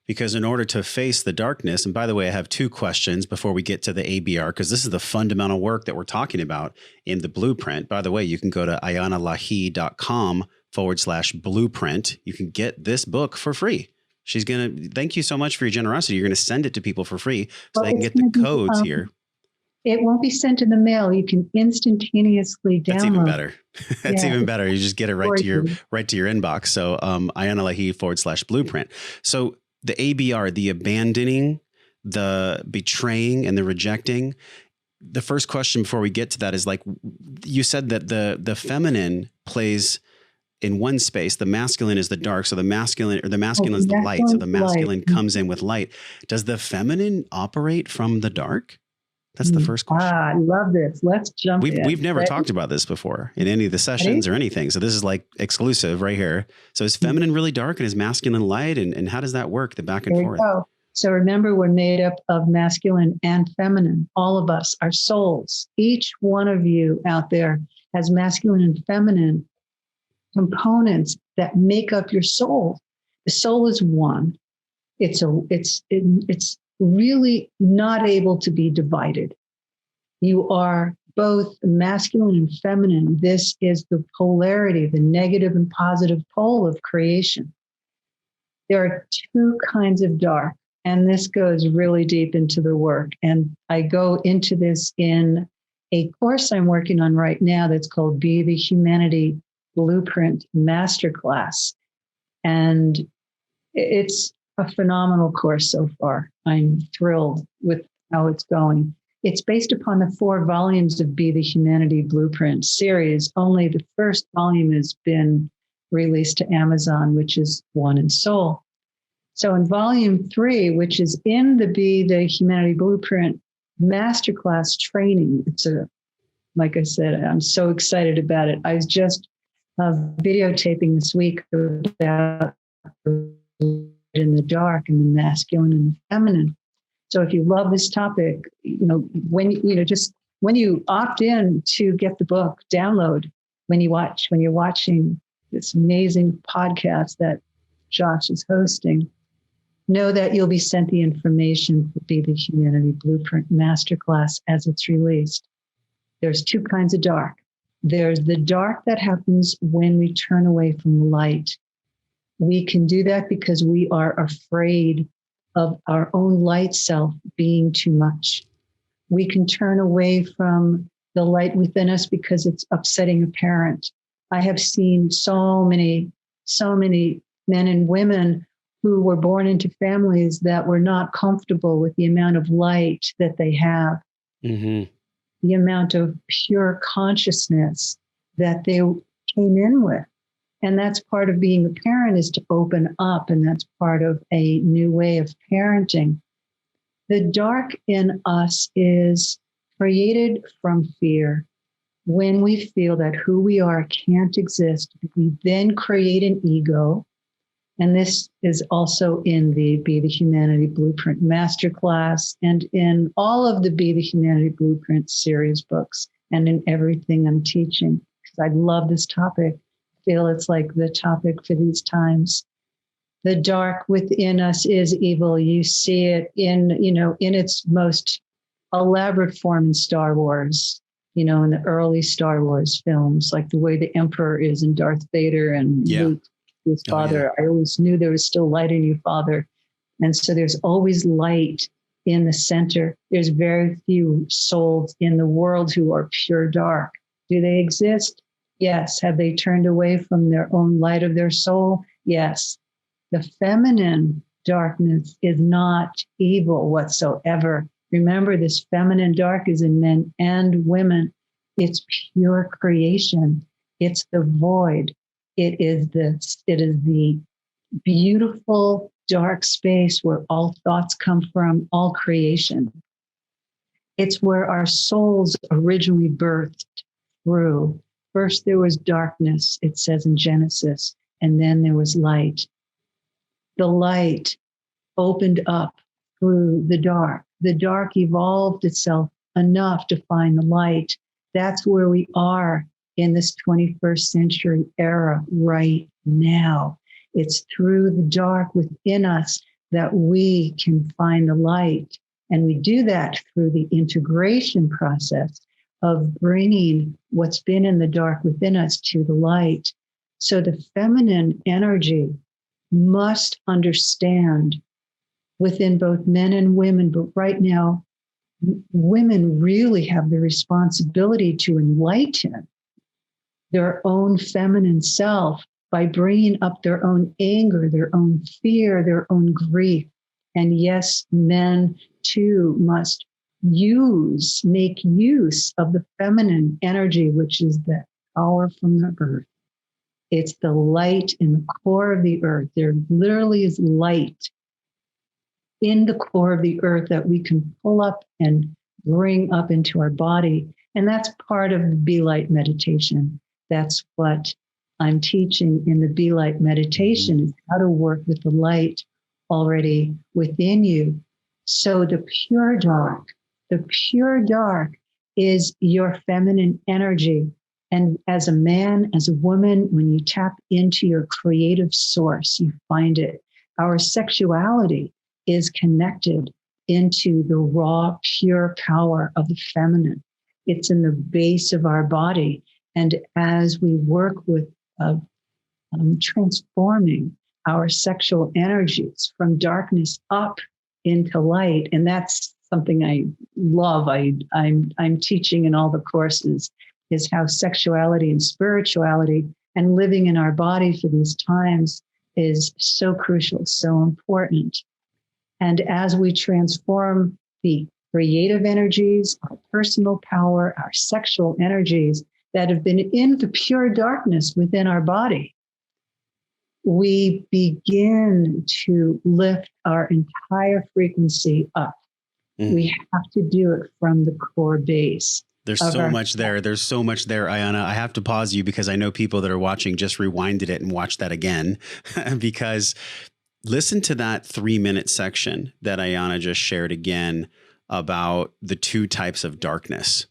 because in order to face the darkness, and by the way, I have 2 questions before we get to the ABR, because this is the fundamental work that we're talking about in the blueprint. By the way, you can go to ianalahi.com/blueprint. You can get this book for free. She's going to, thank you so much for your generosity. You're going to send it to people for free so they can get the codes here. It won't be sent in the mail. You can instantaneously download. That's even better. That's even better. You just get it right to your inbox. So Iana Lahi /blueprint. So the ABR, the abandoning, the betraying, and the rejecting. The first question before we get to that is like, you said that the feminine plays in one space, the masculine is the dark. So the masculine is the light. So the masculine comes in with light. Does the feminine operate from the dark? That's the first question. I love this. Let's jump in. We've never talked about this before in any of the sessions or anything. So this is like exclusive right here. So is feminine really dark and is masculine light? And how does that work, the back and forth? Go. So remember, we're made up of masculine and feminine. All of us, our souls, each one of you out there has masculine and feminine components that make up your soul. The soul is one. It's really not able to be divided. You are both masculine and feminine. This is the polarity, the negative and positive pole of creation. There are two kinds of dark, and this goes really deep into the work. And I go into this in a course I'm working on right now that's called Be the Humanity Blueprint Masterclass. And it's a phenomenal course so far. I'm thrilled with how it's going. It's based upon the 4 volumes of Be the Humanity Blueprint series. Only the first volume has been released to Amazon, which is One in Soul. So in volume 3, which is in the Be the Humanity Blueprint Masterclass training, like I said, I'm so excited about it. I was just videotaping this week about in the dark and the masculine and the feminine. So if you love this topic, when you opt in to get the book, download when you're watching this amazing podcast that Josh is hosting, know that you'll be sent the information for Be the Humanity Blueprint Masterclass as it's released. There's 2 kinds of dark. There's the dark that happens when we turn away from light. We can do that because we are afraid of our own light self being too much. We can turn away from the light within us because it's upsetting a parent. I have seen so many men and women who were born into families that were not comfortable with the amount of light that they have. Mm-hmm. The amount of pure consciousness that they came in with. And that's part of being a parent, is to open up. And that's part of a new way of parenting. The dark in us is created from fear. When we feel that who we are can't exist, we then create an ego. And this is also in the Be the Humanity Blueprint Masterclass and in all of the Be the Humanity Blueprint series books and in everything I'm teaching, because I love this topic. I feel it's like the topic for these times. The dark within us is evil. You see it in its most elaborate form in Star Wars, in the early Star Wars films, like the way the Emperor is in Darth Vader and Luke. His father. I always knew there was still light in you, Father. And so there's always light in the center. There's very few souls in the world who are pure dark. Do they exist? Yes. Have they turned away from their own light of their soul? Yes. The feminine darkness is not evil whatsoever. Remember, this feminine dark is in men and women. It's pure creation. It's the void. It is the beautiful dark space where all thoughts come from, all creation. It's where our souls originally birthed through. First, there was darkness, it says in Genesis, and then there was light. The light opened up through the dark. The dark evolved itself enough to find the light. That's where we are in this 21st century era right now. It's through the dark within us that we can find the light. And we do that through the integration process of bringing what's been in the dark within us to the light. So the feminine energy must understand within both men and women, but right now, women really have the responsibility to enlighten their own feminine self by bringing up their own anger, their own fear, their own grief. And yes, men too must make use of the feminine energy, which is the power from the earth. It's the light in the core of the earth. There literally is light in the core of the earth that we can pull up and bring up into our body. And that's part of the Be Light meditation. That's what I'm teaching in the Be Light meditation, is how to work with the light already within you. So the pure dark is your feminine energy. And as a man, as a woman, when you tap into your creative source, you find it. Our sexuality is connected into the raw, pure power of the feminine. It's in the base of our body. And as we work with transforming our sexual energies from darkness up into light, and that's something I love. I'm teaching in all the courses, is how sexuality and spirituality and living in our body for these times is so crucial, so important. And as we transform the creative energies, our personal power, our sexual energies that have been in the pure darkness within our body, we begin to lift our entire frequency up. We have to do it from the core base. There's so much there. There's so much there, Iana. I have to pause you because I know people that are watching just rewinded it and watched that again because listen to that 3-minute section that Iana just shared again about the 2 types of darkness,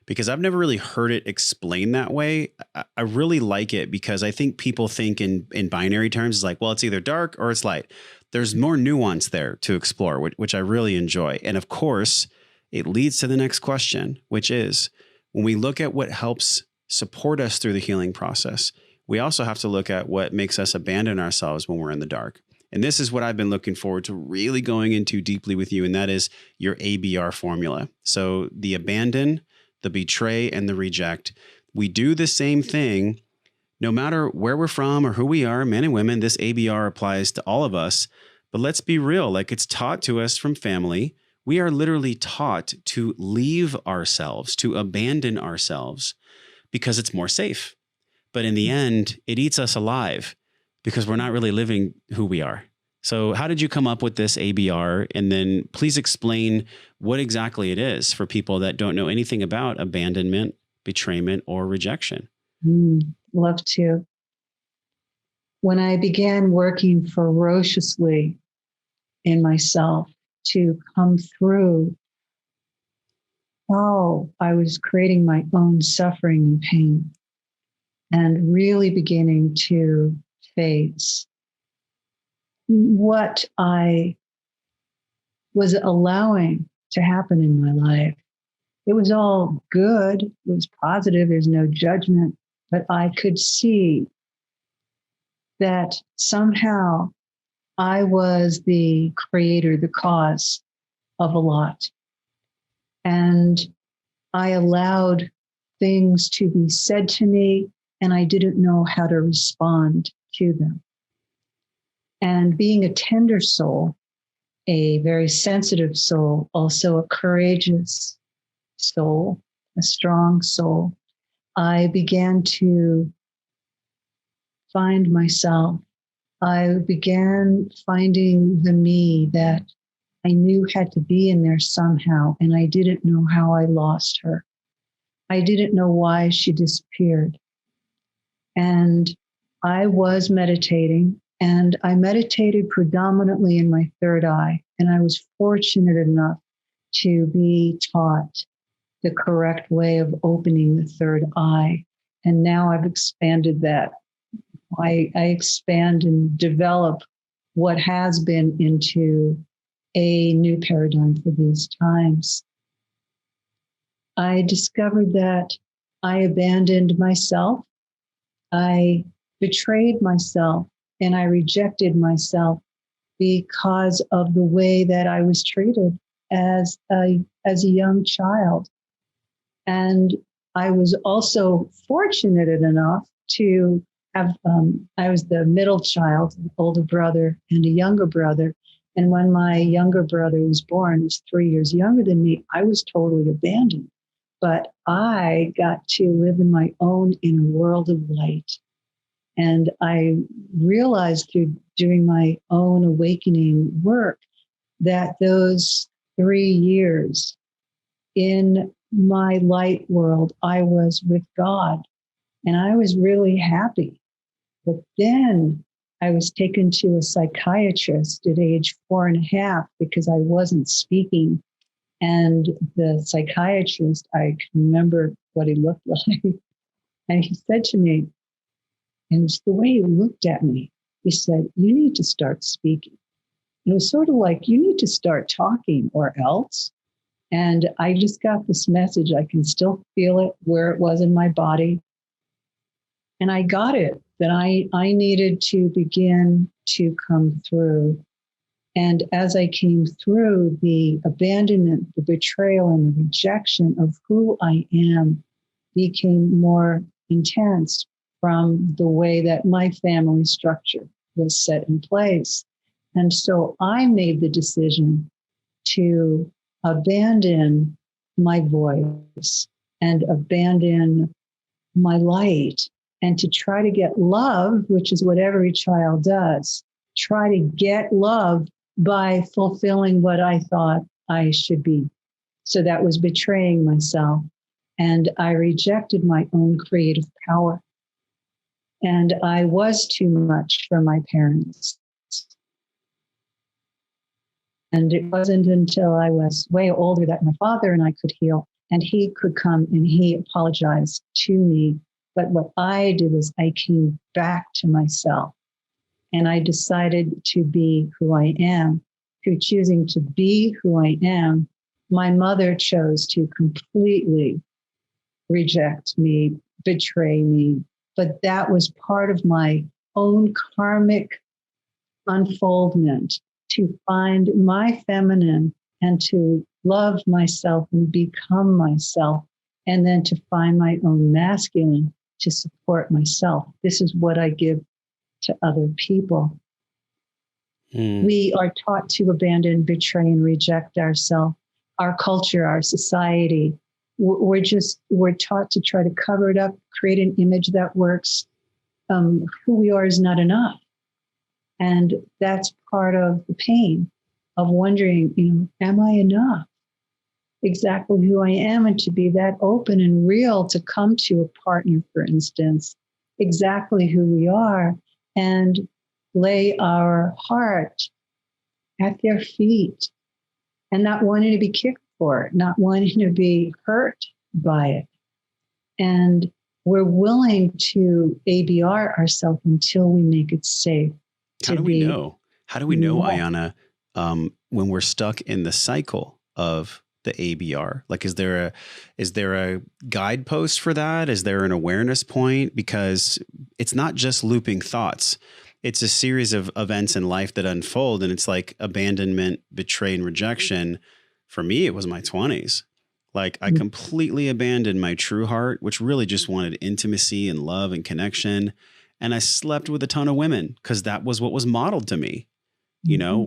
because I've never really heard it explained that way. I really like it because I think people think in binary terms. It's like, well, it's either dark or it's light. There's more nuance there to explore, which I really enjoy. And of course, it leads to the next question, which is when we look at what helps support us through the healing process, we also have to look at what makes us abandon ourselves when we're in the dark. And this is what I've been looking forward to really going into deeply with you, and that is your ABR formula. So the abandon, the betray, and the reject. We do the same thing no matter where we're from or who we are, men and women. This ABR applies to all of us. But let's be real, like it's taught to us from family. We are literally taught to leave ourselves, to abandon ourselves because it's more safe. But in the end, it eats us alive because we're not really living who we are. So how did you come up with this ABR? And then please explain what exactly it is for people that don't know anything about abandonment, betrayment, or rejection. Love to. When I began working ferociously in myself to come through, I was creating my own suffering and pain and really beginning to face what I was allowing to happen in my life. It was all good. It was positive. There's no judgment. But I could see that somehow I was the creator, the cause of a lot. And I allowed things to be said to me, and I didn't know how to respond to them. And being a tender soul, a very sensitive soul, also a courageous soul, a strong soul, I began to find myself. I began finding the me that I knew had to be in there somehow, and I didn't know how I lost her. I didn't know why she disappeared. And I was meditating, and I meditated predominantly in my third eye, and I was fortunate enough to be taught the correct way of opening the third eye. And now I've expanded that. I expand and develop what has been into a new paradigm for these times. I discovered that I abandoned myself, I betrayed myself, and I rejected myself because of the way that I was treated as a young child. And I was also fortunate enough to I was the middle child, an older brother and a younger brother. And when my younger brother was born, he was 3 years younger than me, I was totally abandoned. But I got to live in my own inner world of light. And I realized through doing my own awakening work that those 3 years in my light world, I was with God and I was really happy. But then I was taken to a psychiatrist at age 4.5 because I wasn't speaking. And the psychiatrist, I can remember what he looked like. And he said to me, and it's the way he looked at me, he said, "You need to start speaking." And it was sort of like, you need to start talking or else. And I just got this message. I can still feel it where it was in my body. And I got it, that I needed to begin to come through. And as I came through, the abandonment, the betrayal, and the rejection of who I am became more intense from the way that my family structure was set in place. And so I made the decision to abandon my voice and abandon my light and to try to get love, which is what every child does, try to get love by fulfilling what I thought I should be. So that was betraying myself. And I rejected my own creative power. And I was too much for my parents. And it wasn't until I was way older that my father and I could heal. And he could come and he apologized to me. But what I did was I came back to myself. And I decided to be who I am. Through choosing to be who I am, my mother chose to completely reject me, betray me. But that was part of my own karmic unfoldment to find my feminine and to love myself and become myself, and then to find my own masculine to support myself. This is what I give to other people. We are taught to abandon, betray, and reject ourselves, our culture, our society. We're taught to try to cover it up, create an image that works. Who we are is not enough. And that's part of the pain of wondering, am I enough? Exactly who I am, and to be that open and real, to come to a partner, for instance, exactly who we are, and lay our heart at their feet and not wanting to be kicked for it, not wanting to be hurt by it. And we're willing to ABR ourselves until we make it safe. How do we know? How do we know, Iana, when we're stuck in the cycle of the ABR? Like, is there a guidepost for that? Is there an awareness point? Because it's not just looping thoughts. It's a series of events in life that unfold. And it's like abandonment, betray, and rejection. For me, it was my 20s. Like, I completely abandoned my true heart, which really just wanted intimacy and love and connection. And I slept with a ton of women because that was what was modeled to me.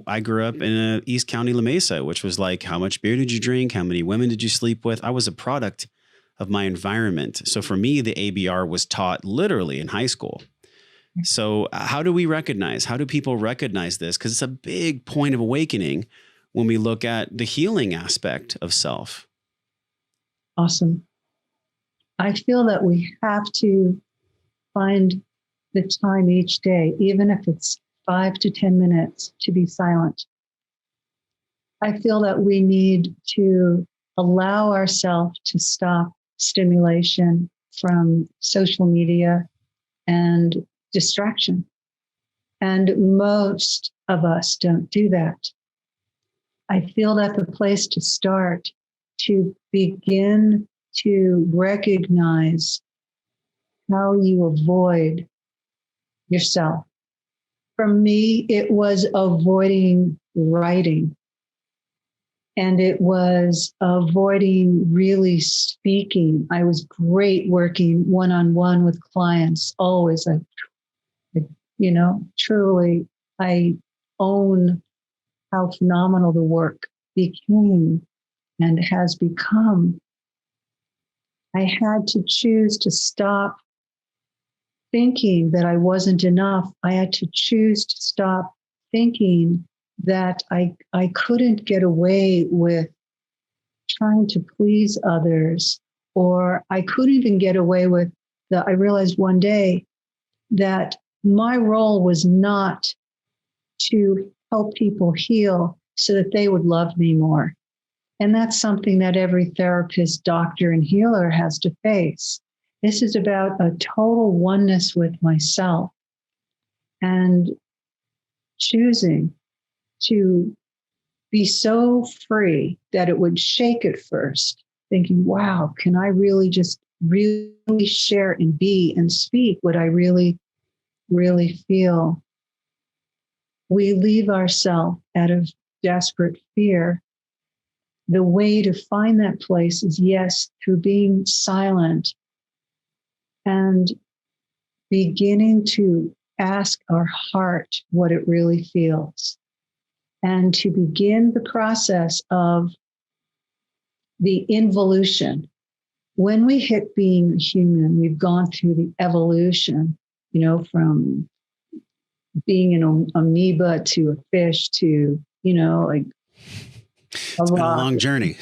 I grew up in East County, La Mesa, which was like, how much beer did you drink? How many women did you sleep with? I was a product of my environment. So for me, the ABR was taught literally in high school. So how do people recognize this? Because it's a big point of awakening when we look at the healing aspect of self. Awesome. I feel that we have to find the time each day, even if it's 5 to 10 minutes, to be silent. I feel that we need to allow ourselves to stop stimulation from social media and distraction. And most of us don't do that. I feel that the place to start, to begin to recognize how you avoid yourself. For me, it was avoiding writing. And it was avoiding really speaking. I was great working one-on-one with clients, always. I Truly, I own how phenomenal the work became and has become. I had to choose to stop thinking that I wasn't enough. I had to choose to stop thinking that I couldn't get away with trying to please others, or I couldn't even get away with I realized one day that my role was not to help people heal so that they would love me more. And that's something that every therapist, doctor, and healer has to face. This is about a total oneness with myself and choosing to be so free that it would shake at first, thinking, wow, can I really just really share and be and speak what I really, really feel? We leave ourselves out of desperate fear. The way to find that place is, yes, through being silent and beginning to ask our heart what it really feels, and to begin the process of the involution. When we hit being human, we've gone through the evolution, from being an amoeba to a fish to, like it's been a long journey.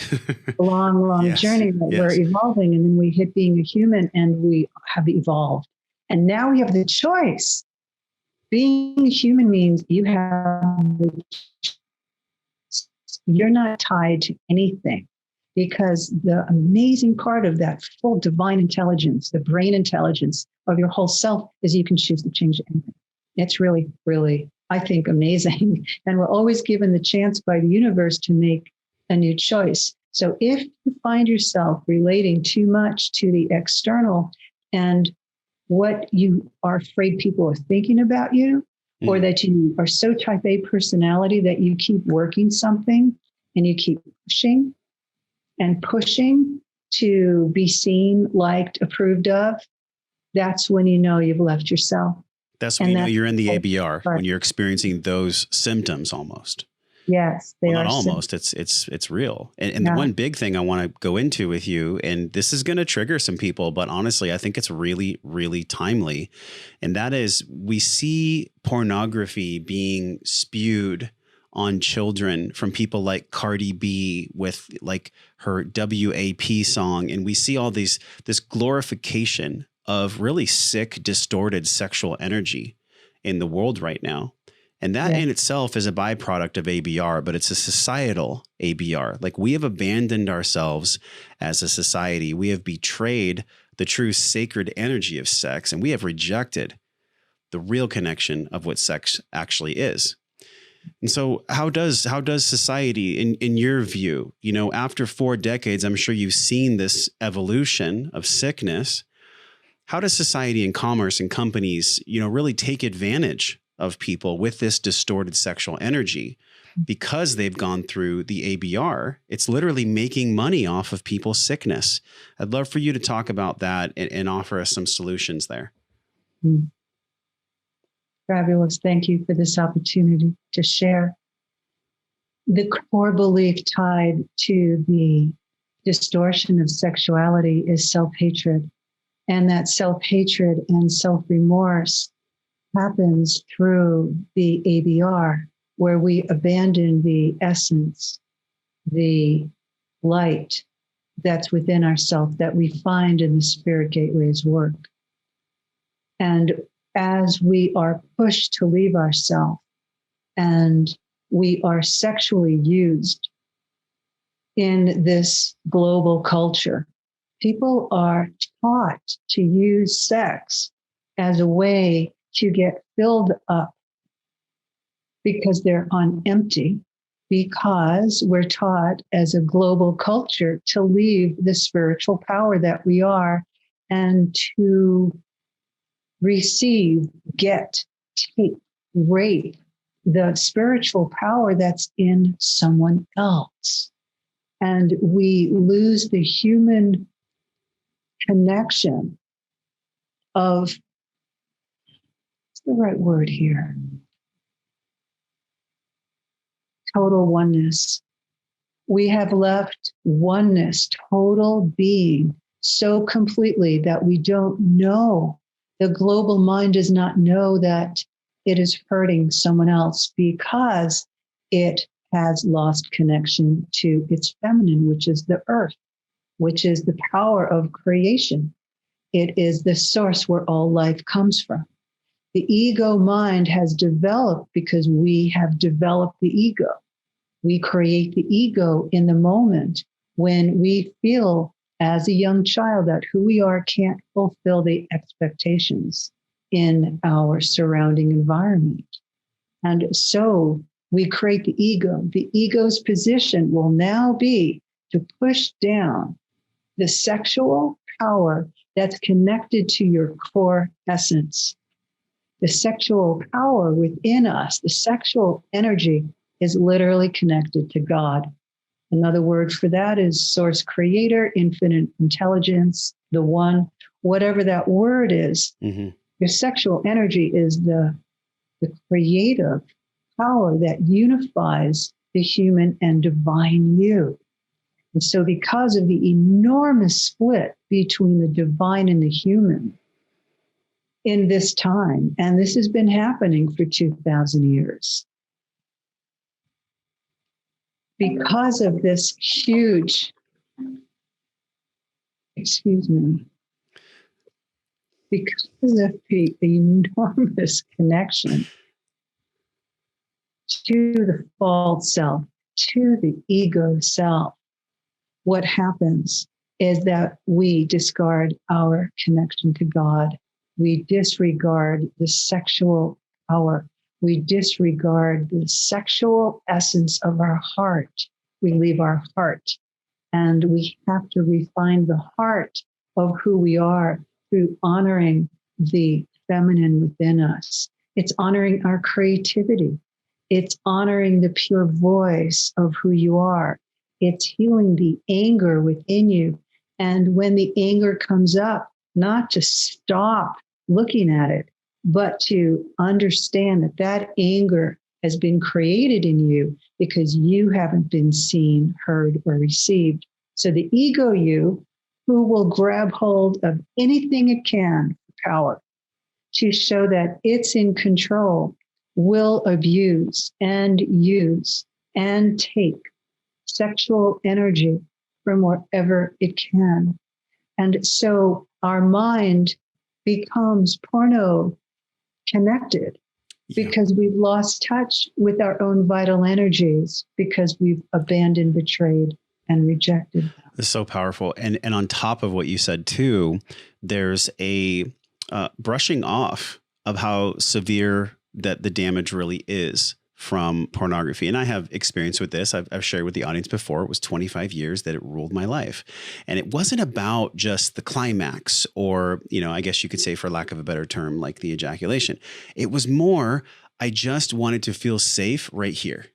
A long Yes, journey that yes. we're evolving. And then we hit being a human and we have evolved. And now we have the choice. Being a human means you're not tied to anything, because the amazing part of that full divine intelligence, the brain intelligence of your whole self, is you can choose to change anything. It's really, really, I think, amazing. And we're always given the chance by the universe to make a new choice. So if you find yourself relating too much to the external and what you are afraid people are thinking about you, or that you are so type A personality that you keep working something and you keep pushing and pushing to be seen, liked, approved of, that's when you know you've left yourself. That's when you know you're in the ABR, when you're experiencing those symptoms almost. Yes, they well, are. Not almost. It's real. And the one big thing I want to go into with you, and this is going to trigger some people, but honestly, I think it's really, really timely. And that is, we see pornography being spewed on children from people like Cardi B with like her WAP song. And we see all this glorification of really sick, distorted sexual energy in the world right now. And that in itself is a byproduct of ABR, but it's a societal ABR. Like, we have abandoned ourselves as a society. We have betrayed the true sacred energy of sex, and we have rejected the real connection of what sex actually is. And so how does society, in your view, after 4 decades, I'm sure you've seen this evolution of sickness. How does society and commerce and companies, really take advantage of people with this distorted sexual energy because they've gone through the ABR? It's literally making money off of people's sickness. I'd love for you to talk about that and offer us some solutions there. Fabulous. Thank you for this opportunity to share. The core belief tied to the distortion of sexuality is self-hatred. And that self-hatred and self-remorse happens through the ABR, where we abandon the essence, the light that's within ourselves that we find in the Spirit Gateway's work. And as we are pushed to leave ourselves and we are sexually used in this global culture, people are taught to use sex as a way to get filled up because they're on empty, because we're taught as a global culture to leave the spiritual power that we are and to receive, get, take, rape the spiritual power that's in someone else. And we lose the human connection of the right word here? Total oneness. We have left oneness, total being, so completely that we don't know. The global mind does not know that it is hurting someone else because it has lost connection to its feminine, which is the earth, which is the power of creation. It is the source where all life comes from. The ego mind has developed because we have developed the ego. We create the ego in the moment when we feel as a young child that who we are can't fulfill the expectations in our surrounding environment. And so we create the ego. The ego's position will now be to push down the sexual power that's connected to your core essence. The sexual power within us, the sexual energy, is literally connected to God. Another word for that is source creator, infinite intelligence, the one, whatever that word is. Mm-hmm. Your sexual energy is the creative power that unifies the human and divine you. And so because of the enormous split between the divine and the human in this time, and this has been happening for 2,000 years, because of this huge, because of the enormous connection to the false self, to the ego self, what happens is that we discard our connection to God. We disregard the sexual power. We disregard the sexual essence of our heart. We leave our heart, and we have to refine the heart of who we are through honoring the feminine within us. It's honoring our creativity. It's honoring the pure voice of who you are. It's healing the anger within you. And when the anger comes up, not to stop looking at it, but to understand that that anger has been created in you because you haven't been seen, heard, or received. So the ego you, who will grab hold of anything it can for power to show that it's in control, will abuse and use and take sexual energy from wherever it can. And so our mind becomes porno connected because we've lost touch with our own vital energies because we've abandoned, betrayed, and rejected. It's so powerful. And on top of what you said too, there's a brushing off of how severe that the damage really is from pornography. And I have experience with this. I've shared with the audience before. It was 25 years that it ruled my life. And it wasn't about just the climax or, I guess you could say, for lack of a better term, like the ejaculation. It was more, I just wanted to feel safe right here.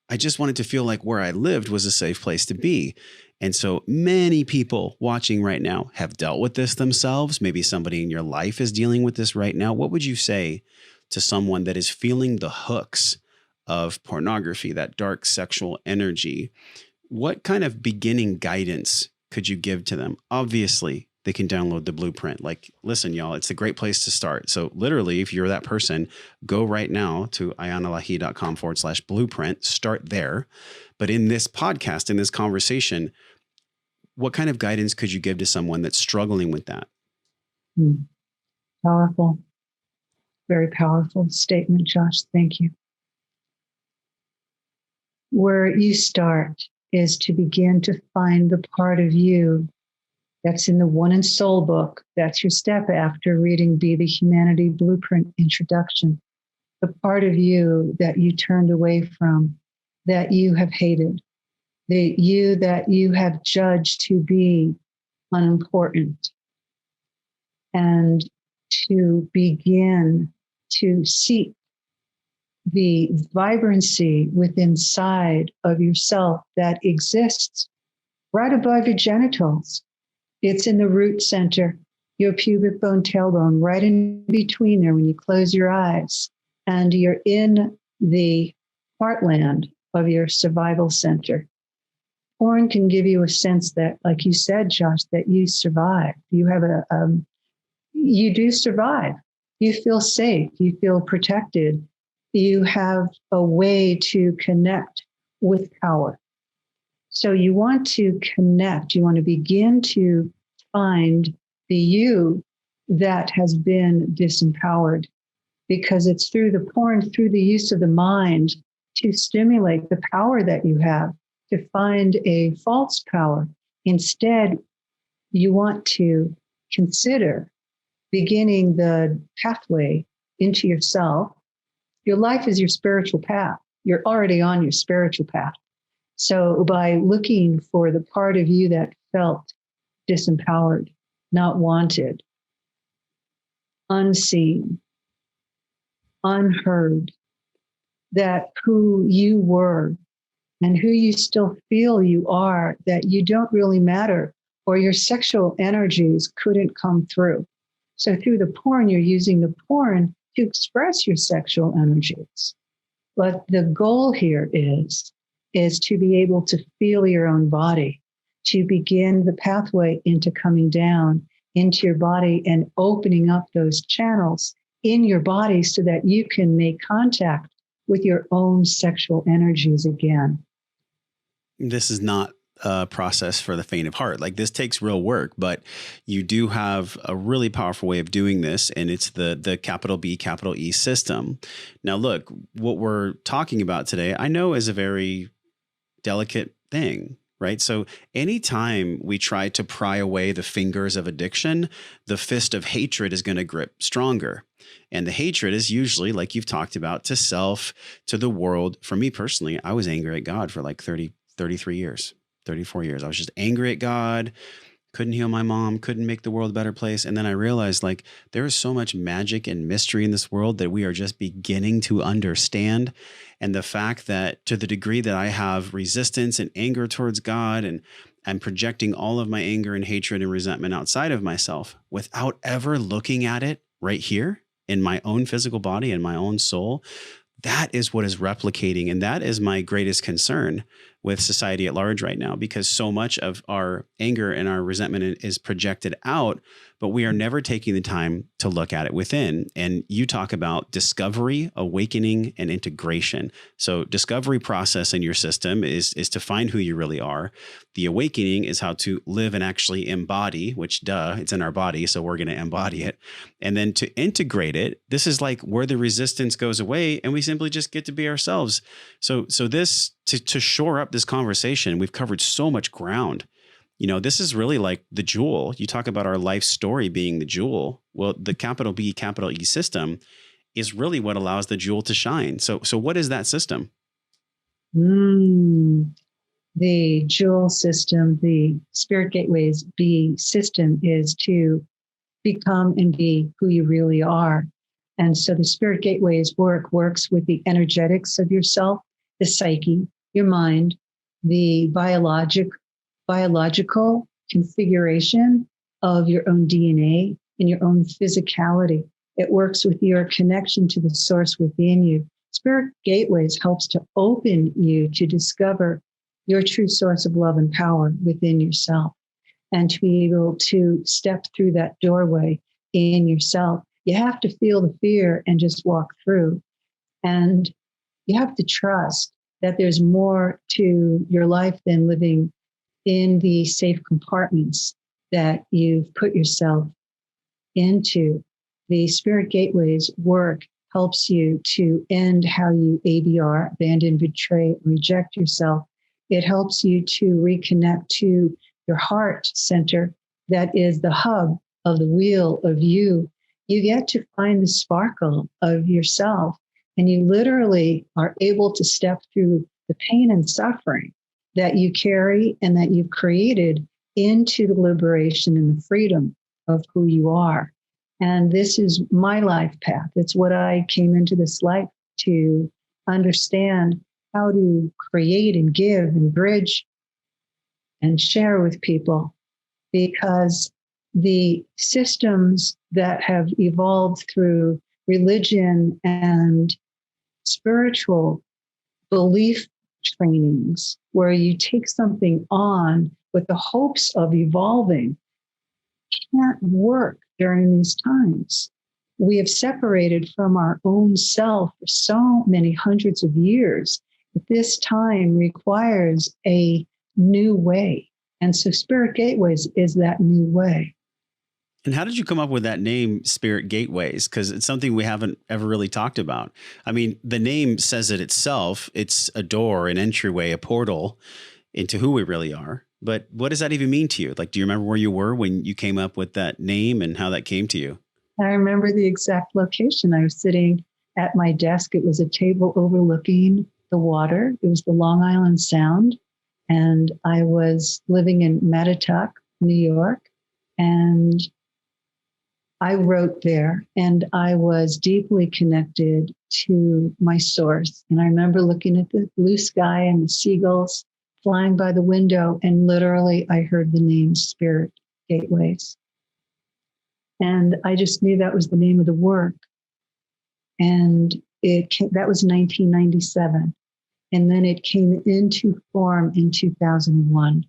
I just wanted to feel like where I lived was a safe place to be. And so many people watching right now have dealt with this themselves. Maybe somebody in your life is dealing with this right now. What would you say to someone that is feeling the hooks of pornography, that dark sexual energy? What kind of beginning guidance could you give to them? Obviously, they can download the blueprint. Like, listen, y'all, it's a great place to start. So literally, if you're that person, go right now to ianalahi.com/blueprint, start there. But in this podcast, in this conversation, what kind of guidance could you give to someone that's struggling with that? Powerful. Very powerful statement, Josh. Thank you. Where you start is to begin to find the part of you that's in the One in Soul book. That's your step after reading Be the Humanity Blueprint Introduction. The part of you that you turned away from, that you have hated, the you that you have judged to be unimportant, and to begin to seek the vibrancy within inside of yourself that exists right above your genitals. It's in the root center. your pubic bone, tailbone, right in between there when you close your eyes. And you're in the heartland of your survival center. Porn can give you a sense that, like you said, Josh, that you survive. You have you do survive. You feel safe. You feel protected. You have a way to connect with power. So you want to connect. You want to begin to find the you that has been disempowered, because it's through the porn, through the use of the mind to stimulate the power that you have, to find a false power. Instead, you want to consider beginning the pathway into yourself. Your life is your spiritual path. You're already on your spiritual path. So by looking for the part of you that felt disempowered, not wanted, unseen, unheard, that who you were and who you still feel you are, that you don't really matter, or your sexual energies couldn't come through. So through the porn, you're using the porn to express your sexual energies. But the goal here is to be able to feel your own body, to begin the pathway into coming down into your body and opening up those channels in your body so that you can make contact with your own sexual energies again. This is not a process for the faint of heart. Like, this takes real work, but you do have a really powerful way of doing this. And it's the capital B, capital E system. Now, look, what we're talking about today, I know is a very delicate thing, right? So anytime we try to pry away the fingers of addiction, the fist of hatred is going to grip stronger. And the hatred is usually, like you've talked about, to self, to the world. For me personally, I was angry at God for like 33 years, 34 years. I was just angry at God, couldn't heal my mom, couldn't make the world a better place. And then I realized, like, there is so much magic and mystery in this world that we are just beginning to understand. And the fact that, to the degree that I have resistance and anger towards God, and I'm projecting all of my anger and hatred and resentment outside of myself without ever looking at it right here in my own physical body and my own soul, that is what is replicating. And that is my greatest concern with society at large right now, because so much of our anger and our resentment is projected out, but we are never taking the time to look at it within. And you talk about discovery, awakening, and integration. So discovery process in your system is to find who you really are. The awakening is how to live and actually embody, which it's in our body, so we're going to embody it. And then to integrate it, this is like where the resistance goes away and we simply just get to be ourselves. So this, to shore up this conversation, we've covered so much ground. You know, this is really like the jewel. You talk about our life story being the jewel. Well, the capital B, capital E system is really what allows the jewel to shine. So what is that system? The jewel system, the Spirit Gateways B system, is to become and be who you really are. And so the Spirit Gateways works with the energetics of yourself, the psyche, your mind, the biological configuration of your own DNA and your own physicality. It works with your connection to the source within you. Spirit Gateways helps to open you to discover your true source of love and power within yourself, and to be able to step through that doorway in yourself. You have to feel the fear and just walk through. And you have to trust that there's more to your life than living in the safe compartments that you've put yourself into. The Spirit Gateways work helps you to end how you ABR, abandon, betray, reject yourself. It helps you to reconnect to your heart center that is the hub of the wheel of you. You get to find the sparkle of yourself, and you literally are able to step through the pain and suffering that you carry and that you've created into the liberation and the freedom of who you are. And this is my life path. It's what I came into this life to understand, how to create and give and bridge and share with people, because the systems that have evolved through religion and spiritual belief trainings, where you take something on with the hopes of evolving, can't work during these times. We have separated from our own self for so many hundreds of years that this time requires a new way. And so Spirit Gateways is that new way. And how did you come up with that name, Spirit Gateways? Because it's something we haven't ever really talked about. I mean, the name says it itself. It's a door, an entryway, a portal into who we really are. But what does that even mean to you? Like, do you remember where you were when you came up with that name and how that came to you? I remember the exact location. I was sitting at my desk. It was a table overlooking the water. It was the Long Island Sound. And I was living in Mattituck, New York. And I wrote there, and I was deeply connected to my source. And I remember looking at the blue sky and the seagulls flying by the window, and literally I heard the name Spirit Gateways. And I just knew that was the name of the work. And that was 1997. And then it came into form in 2001.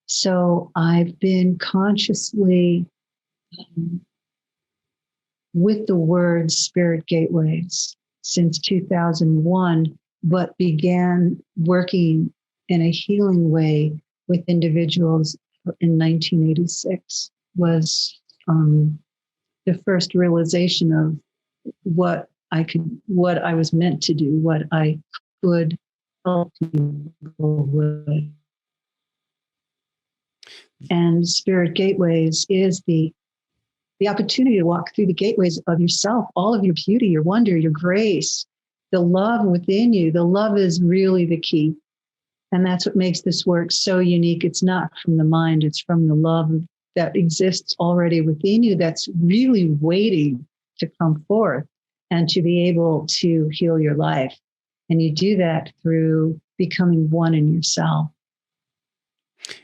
So I've been consciously with the word Spirit Gateways since 2001, but began working in a healing way with individuals in 1986, was the first realization of what I was meant to do, what I could help people with. And Spirit Gateways is the opportunity to walk through the gateways of yourself, all of your beauty, your wonder, your grace, the love within you. The love is really the key. And that's what makes this work so unique. It's not from the mind, it's from the love that exists already within you, that's really waiting to come forth and to be able to heal your life. And you do that through becoming one in yourself.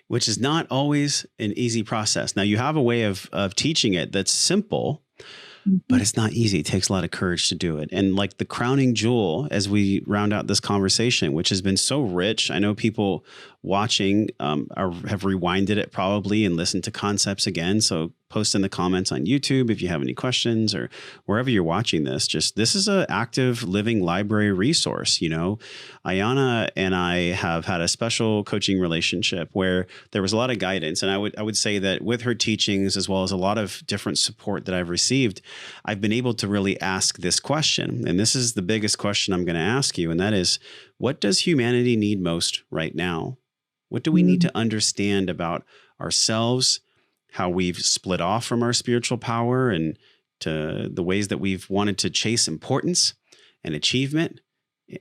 Which is not always an easy process. Now, you have a way of teaching it that's simple, but it's not easy. It takes a lot of courage to do it. And like the crowning jewel, as we round out this conversation, which has been so rich, I know people watching have rewinded it probably and listened to concepts again. So post in the comments on YouTube if you have any questions, or wherever you're watching this. Just, this is an active living library resource. You know, Iana and I have had a special coaching relationship where there was a lot of guidance. And I would say that with her teachings, as well as a lot of different support that I've received, I've been able to really ask this question. And this is the biggest question I'm going to ask you. And that is, what does humanity need most right now? What do we need to understand about ourselves, how we've split off from our spiritual power, and to the ways that we've wanted to chase importance and achievement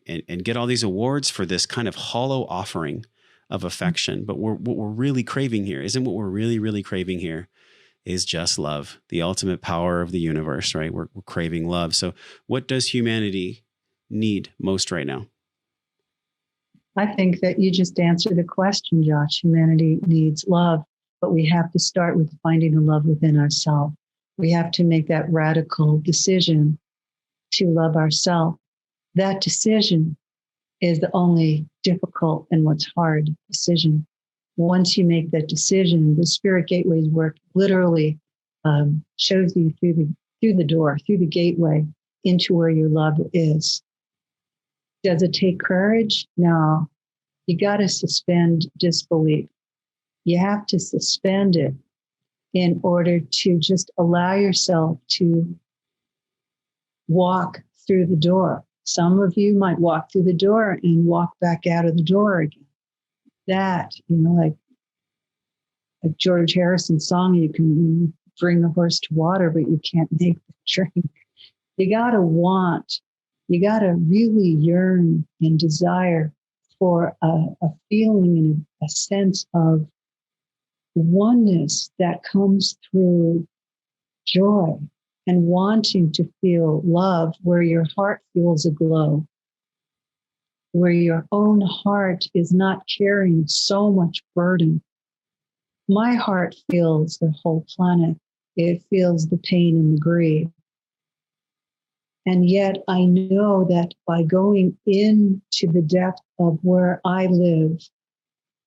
and get all these awards for this kind of hollow offering of affection? But what we're really craving here, isn't what we're really, really craving here, is just love, the ultimate power of the universe, right? We're craving love. So what does humanity need most right now? I think that you just answered the question, Josh. Humanity needs love, but we have to start with finding the love within ourselves. We have to make that radical decision to love ourselves. That decision is the only difficult and what's hard decision. Once you make that decision, the Spirit Gateways work literally shows you through the door, through the gateway into where your love is. Does it take courage? No. You got to suspend disbelief. You have to suspend it in order to just allow yourself to walk through the door. Some of you might walk through the door and walk back out of the door again. That, like George Harrison's song, you can bring the horse to water, but you can't make the drink. You got to really yearn and desire for a feeling and a sense of oneness that comes through joy and wanting to feel love, where your heart feels a glow, where your own heart is not carrying so much burden, My heart feels the whole planet. It feels the pain and the grief. And yet I know that by going into the depth of where I live,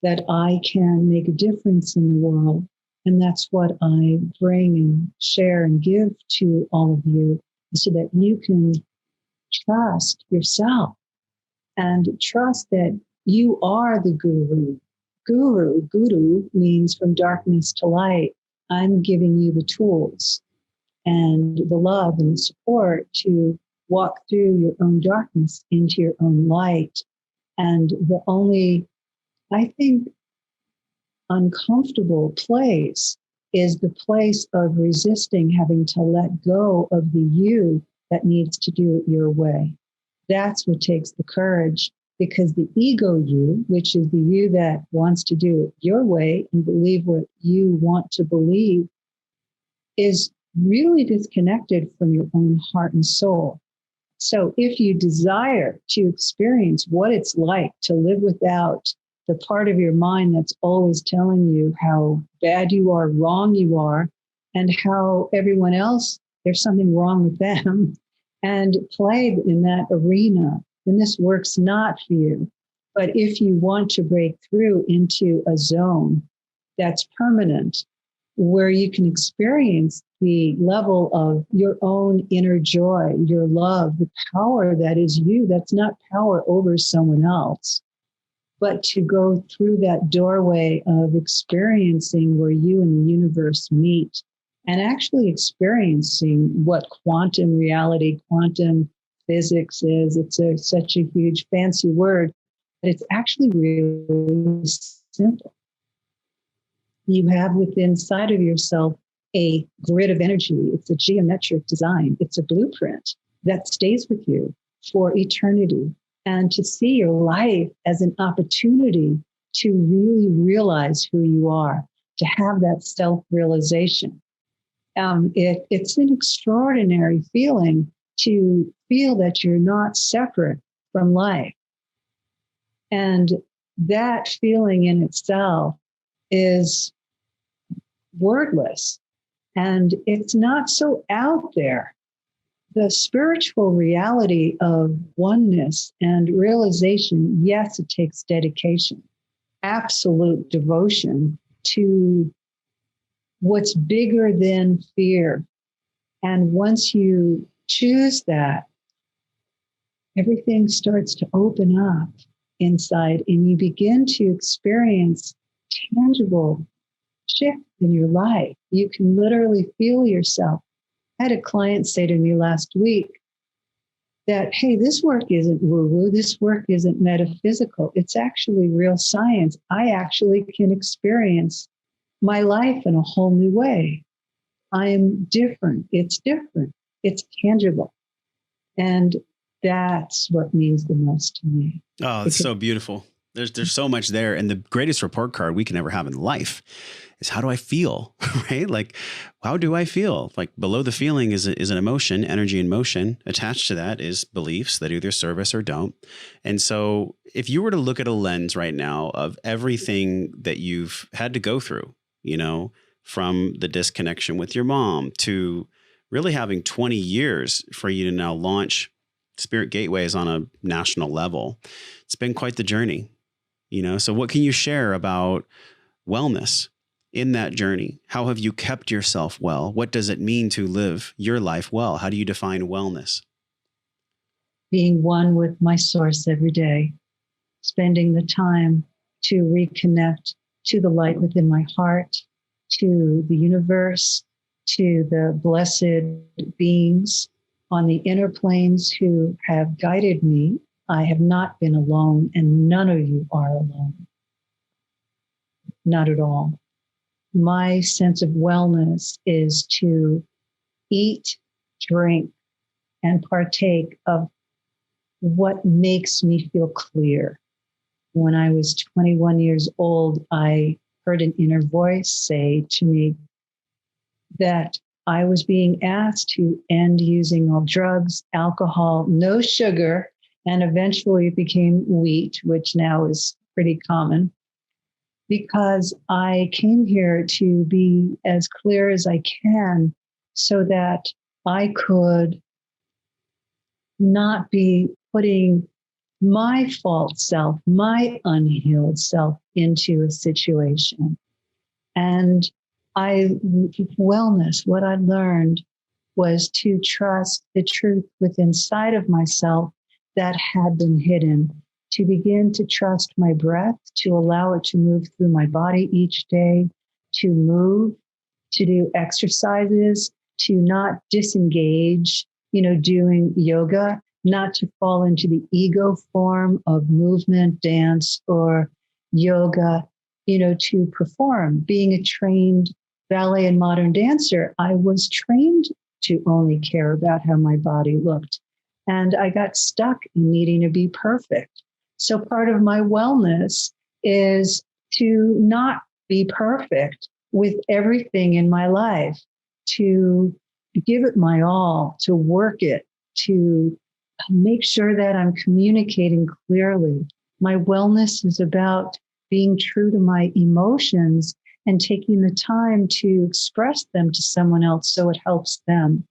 that I can make a difference in the world. And that's what I bring and share and give to all of you, so that you can trust yourself and trust that you are the guru. Guru means from darkness to light. I'm giving you the tools and the love and the support to walk through your own darkness into your own light. And the only, I think, uncomfortable place is the place of resisting having to let go of the you that needs to do it your way. That's what takes the courage, because the ego you, which is the you that wants to do it your way and believe what you want to believe, is really disconnected from your own heart and soul. So if you desire to experience what it's like to live without the part of your mind that's always telling you how bad you are, wrong you are, and how everyone else, there's something wrong with them, and play in that arena, then this works not for you. But if you want to break through into a zone that's permanent, where you can experience the level of your own inner joy, your love, the power that is you, that's not power over someone else, but to go through that doorway of experiencing where you and the universe meet, and actually experiencing what quantum reality, quantum physics is. It's such a huge fancy word, but it's actually really simple. You have within inside of yourself a grid of energy. It's a geometric design. It's a blueprint that stays with you for eternity. And to see your life as an opportunity to really realize who you are, to have that self-realization. It's an extraordinary feeling to feel that you're not separate from life. And that feeling in itself is wordless, and it's not so out there. The spiritual reality of oneness and realization, yes, it takes dedication, absolute devotion to what's bigger than fear. And once you choose that, everything starts to open up inside, and you begin to experience tangible shift in your life. You can literally feel yourself. I had a client say to me last week that, hey, this work isn't woo-woo, this work isn't metaphysical, it's actually real science. I actually can experience my life in a whole new way. I am different. It's tangible. And that's what means the most to me. Oh, it's so beautiful. There's so much there. And the greatest report card we can ever have in life is, how do I feel? Right? Like, how do I feel? Like, below the feeling is an emotion, energy in motion. Attached to that is beliefs that either serve us or don't. And so if you were to look at a lens right now of everything that you've had to go through, you know, from the disconnection with your mom to really having 20 years for you to now launch Spirit Gateways on a national level, it's been quite the journey. You know, so what can you share about wellness in that journey? How have you kept yourself well? What does it mean to live your life well? How do you define wellness? Being one with my source every day, spending the time to reconnect to the light within my heart, to the universe, to the blessed beings on the inner planes who have guided me. I have not been alone, and none of you are alone. Not at all. My sense of wellness is to eat, drink, and partake of what makes me feel clear. When I was 21 years old, I heard an inner voice say to me that I was being asked to end using all drugs, alcohol, no sugar, and eventually it became wheat, which now is pretty common. because I came here to be as clear as I can so that I could not be putting my false self, my unhealed self into a situation. And wellness, what I learned was to trust the truth within inside of myself that had been hidden, to begin to trust my breath, to allow it to move through my body each day, to move, to do exercises, to not disengage, doing yoga, not to fall into the ego form of movement, dance, or yoga, to perform. Being a trained ballet and modern dancer, I was trained to only care about how my body looked. And I got stuck in needing to be perfect. So part of my wellness is to not be perfect with everything in my life, to give it my all, to work it, to make sure that I'm communicating clearly. My wellness is about being true to my emotions and taking the time to express them to someone else so it helps them,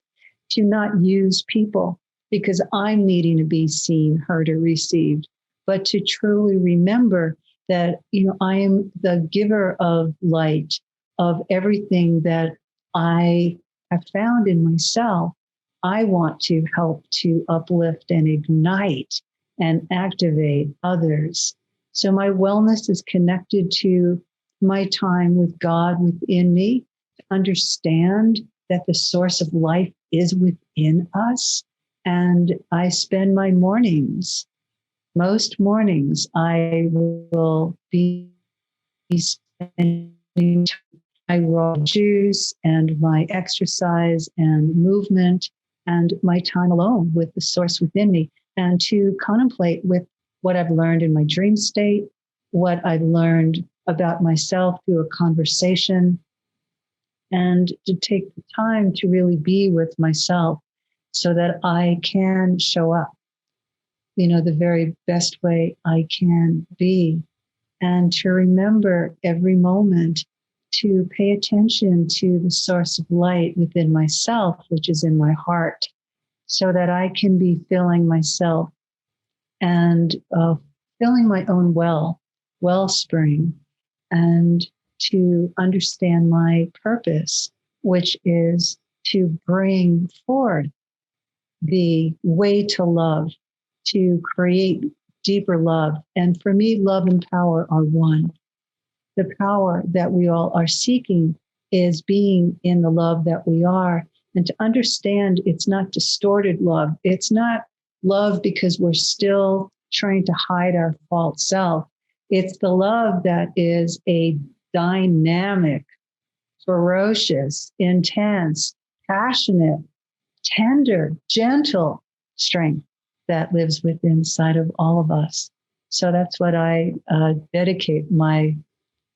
to not use people because I'm needing to be seen, heard, or received, but to truly remember that, I am the giver of light, of everything that I have found in myself. I want to help to uplift and ignite and activate others. So my wellness is connected to my time with God within me, to understand that the source of life is within us. And I spend my mornings, most mornings, I will be spending my raw juice and my exercise and movement and my time alone with the source within me, and to contemplate with what I've learned in my dream state, what I've learned about myself through a conversation, and to take the time to really be with myself so that I can show up, the very best way I can be, and to remember every moment to pay attention to the source of light within myself, which is in my heart, so that I can be filling myself and filling my own wellspring, and to understand my purpose, which is to bring forth the way to love, to create deeper love. And for me, love and power are one. The power that we all are seeking is being in the love that we are, and to understand it's not distorted love. It's not love because we're still trying to hide our false self. It's the love that is a dynamic, ferocious, intense, passionate, tender, gentle strength that lives within inside of all of us. So that's what I dedicate my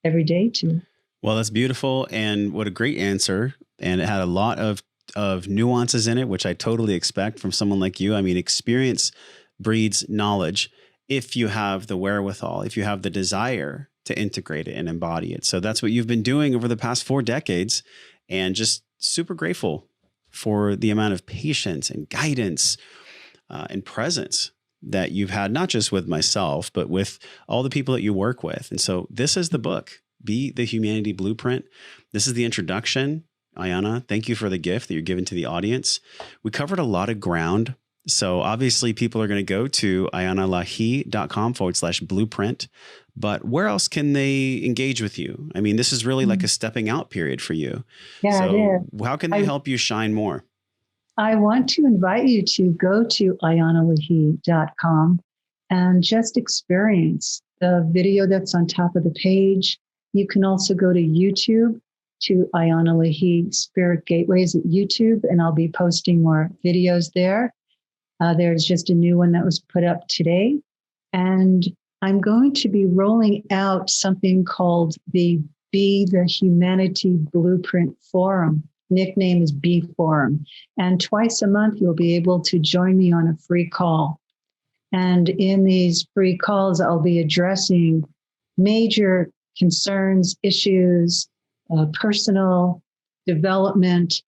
every day to. Well, that's beautiful. And what a great answer. And it had a lot of nuances in it, which I totally expect from someone like you. I mean, experience breeds knowledge if you have the wherewithal, if you have the desire to integrate it and embody it. So that's what you've been doing over the past 4 decades, and just super grateful for the amount of patience and guidance and presence that you've had, not just with myself, but with all the people that you work with. And so this is the book, Be the Humanity Blueprint. This is the introduction. Iana, thank you for the gift that you're giving to the audience. We covered a lot of ground. So obviously people are going to go to ianalahi.com/blueprint. But where else can they engage with you? I mean, this is really like a stepping out period for you. Yeah, so it is. How can they help you shine more? I want to invite you to go to ianalahi.com and just experience the video that's on top of the page. You can also go to YouTube, to Iana Lahi Spirit Gateways at YouTube, and I'll be posting more videos there. There's just a new one that was put up today. And I'm going to be rolling out something called the Be the Humanity Blueprint Forum. Nickname is B Forum. And twice a month, you'll be able to join me on a free call. And in these free calls, I'll be addressing major concerns, issues, personal development,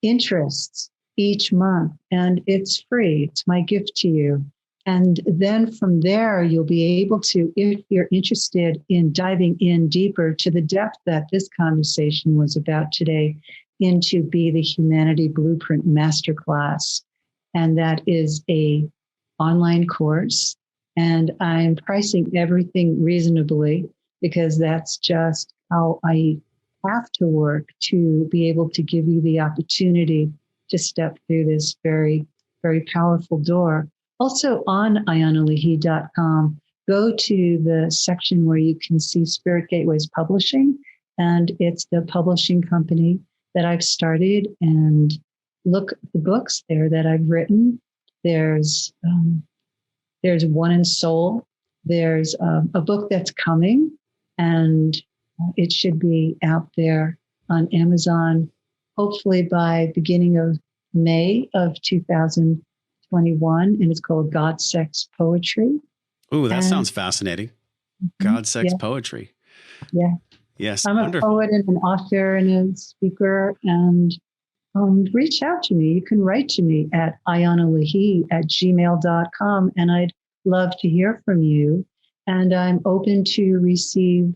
interests each month. And it's free. It's my gift to you. And then from there, you'll be able to, if you're interested in diving in deeper to the depth that this conversation was about today, into Be the Humanity Blueprint Masterclass. And that is a online course. And I'm pricing everything reasonably because that's just how I have to work to be able to give you the opportunity to step through this very, very powerful door. Also on ianalahi.com, go to the section where you can see Spirit Gateways Publishing, and it's the publishing company that I've started. And look at the books there that I've written. There's One in Soul. There's a book that's coming, and it should be out there on Amazon, hopefully by beginning of May of 2021, and it's called God, Sex, Poetry. Ooh, that sounds fascinating. God, Sex, yeah. Poetry. Yeah. Yes, I'm wonderful. a poet and an author and a speaker, and reach out to me. You can write to me at ianalahi@gmail.com, and I'd love to hear from you. And I'm open to receive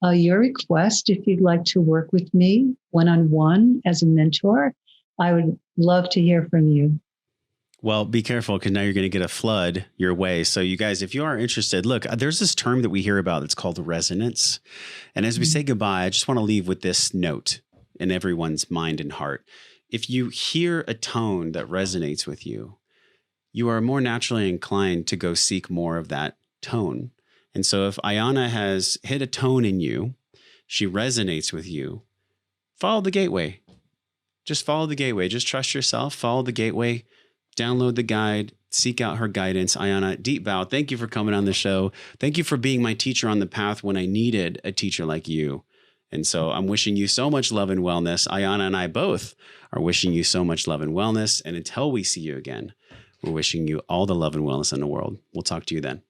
your request if you'd like to work with me one-on-one as a mentor. I would love to hear from you. Well, be careful because now you're going to get a flood your way. So you guys, if you are interested, look, there's this term that we hear about that's called resonance. And as we say goodbye, I just want to leave with this note in everyone's mind and heart. If you hear a tone that resonates with you, you are more naturally inclined to go seek more of that tone. And so if Iana has hit a tone in you, she resonates with you, follow the gateway. Just follow the gateway. Just trust yourself. Follow the gateway. Download the guide. Seek out her guidance. Iana, deep bow. Thank you for coming on the show. Thank you for being my teacher on the path when I needed a teacher like you. And so I'm wishing you so much love and wellness. Iana and I both are wishing you so much love and wellness. And until we see you again, we're wishing you all the love and wellness in the world. We'll talk to you then.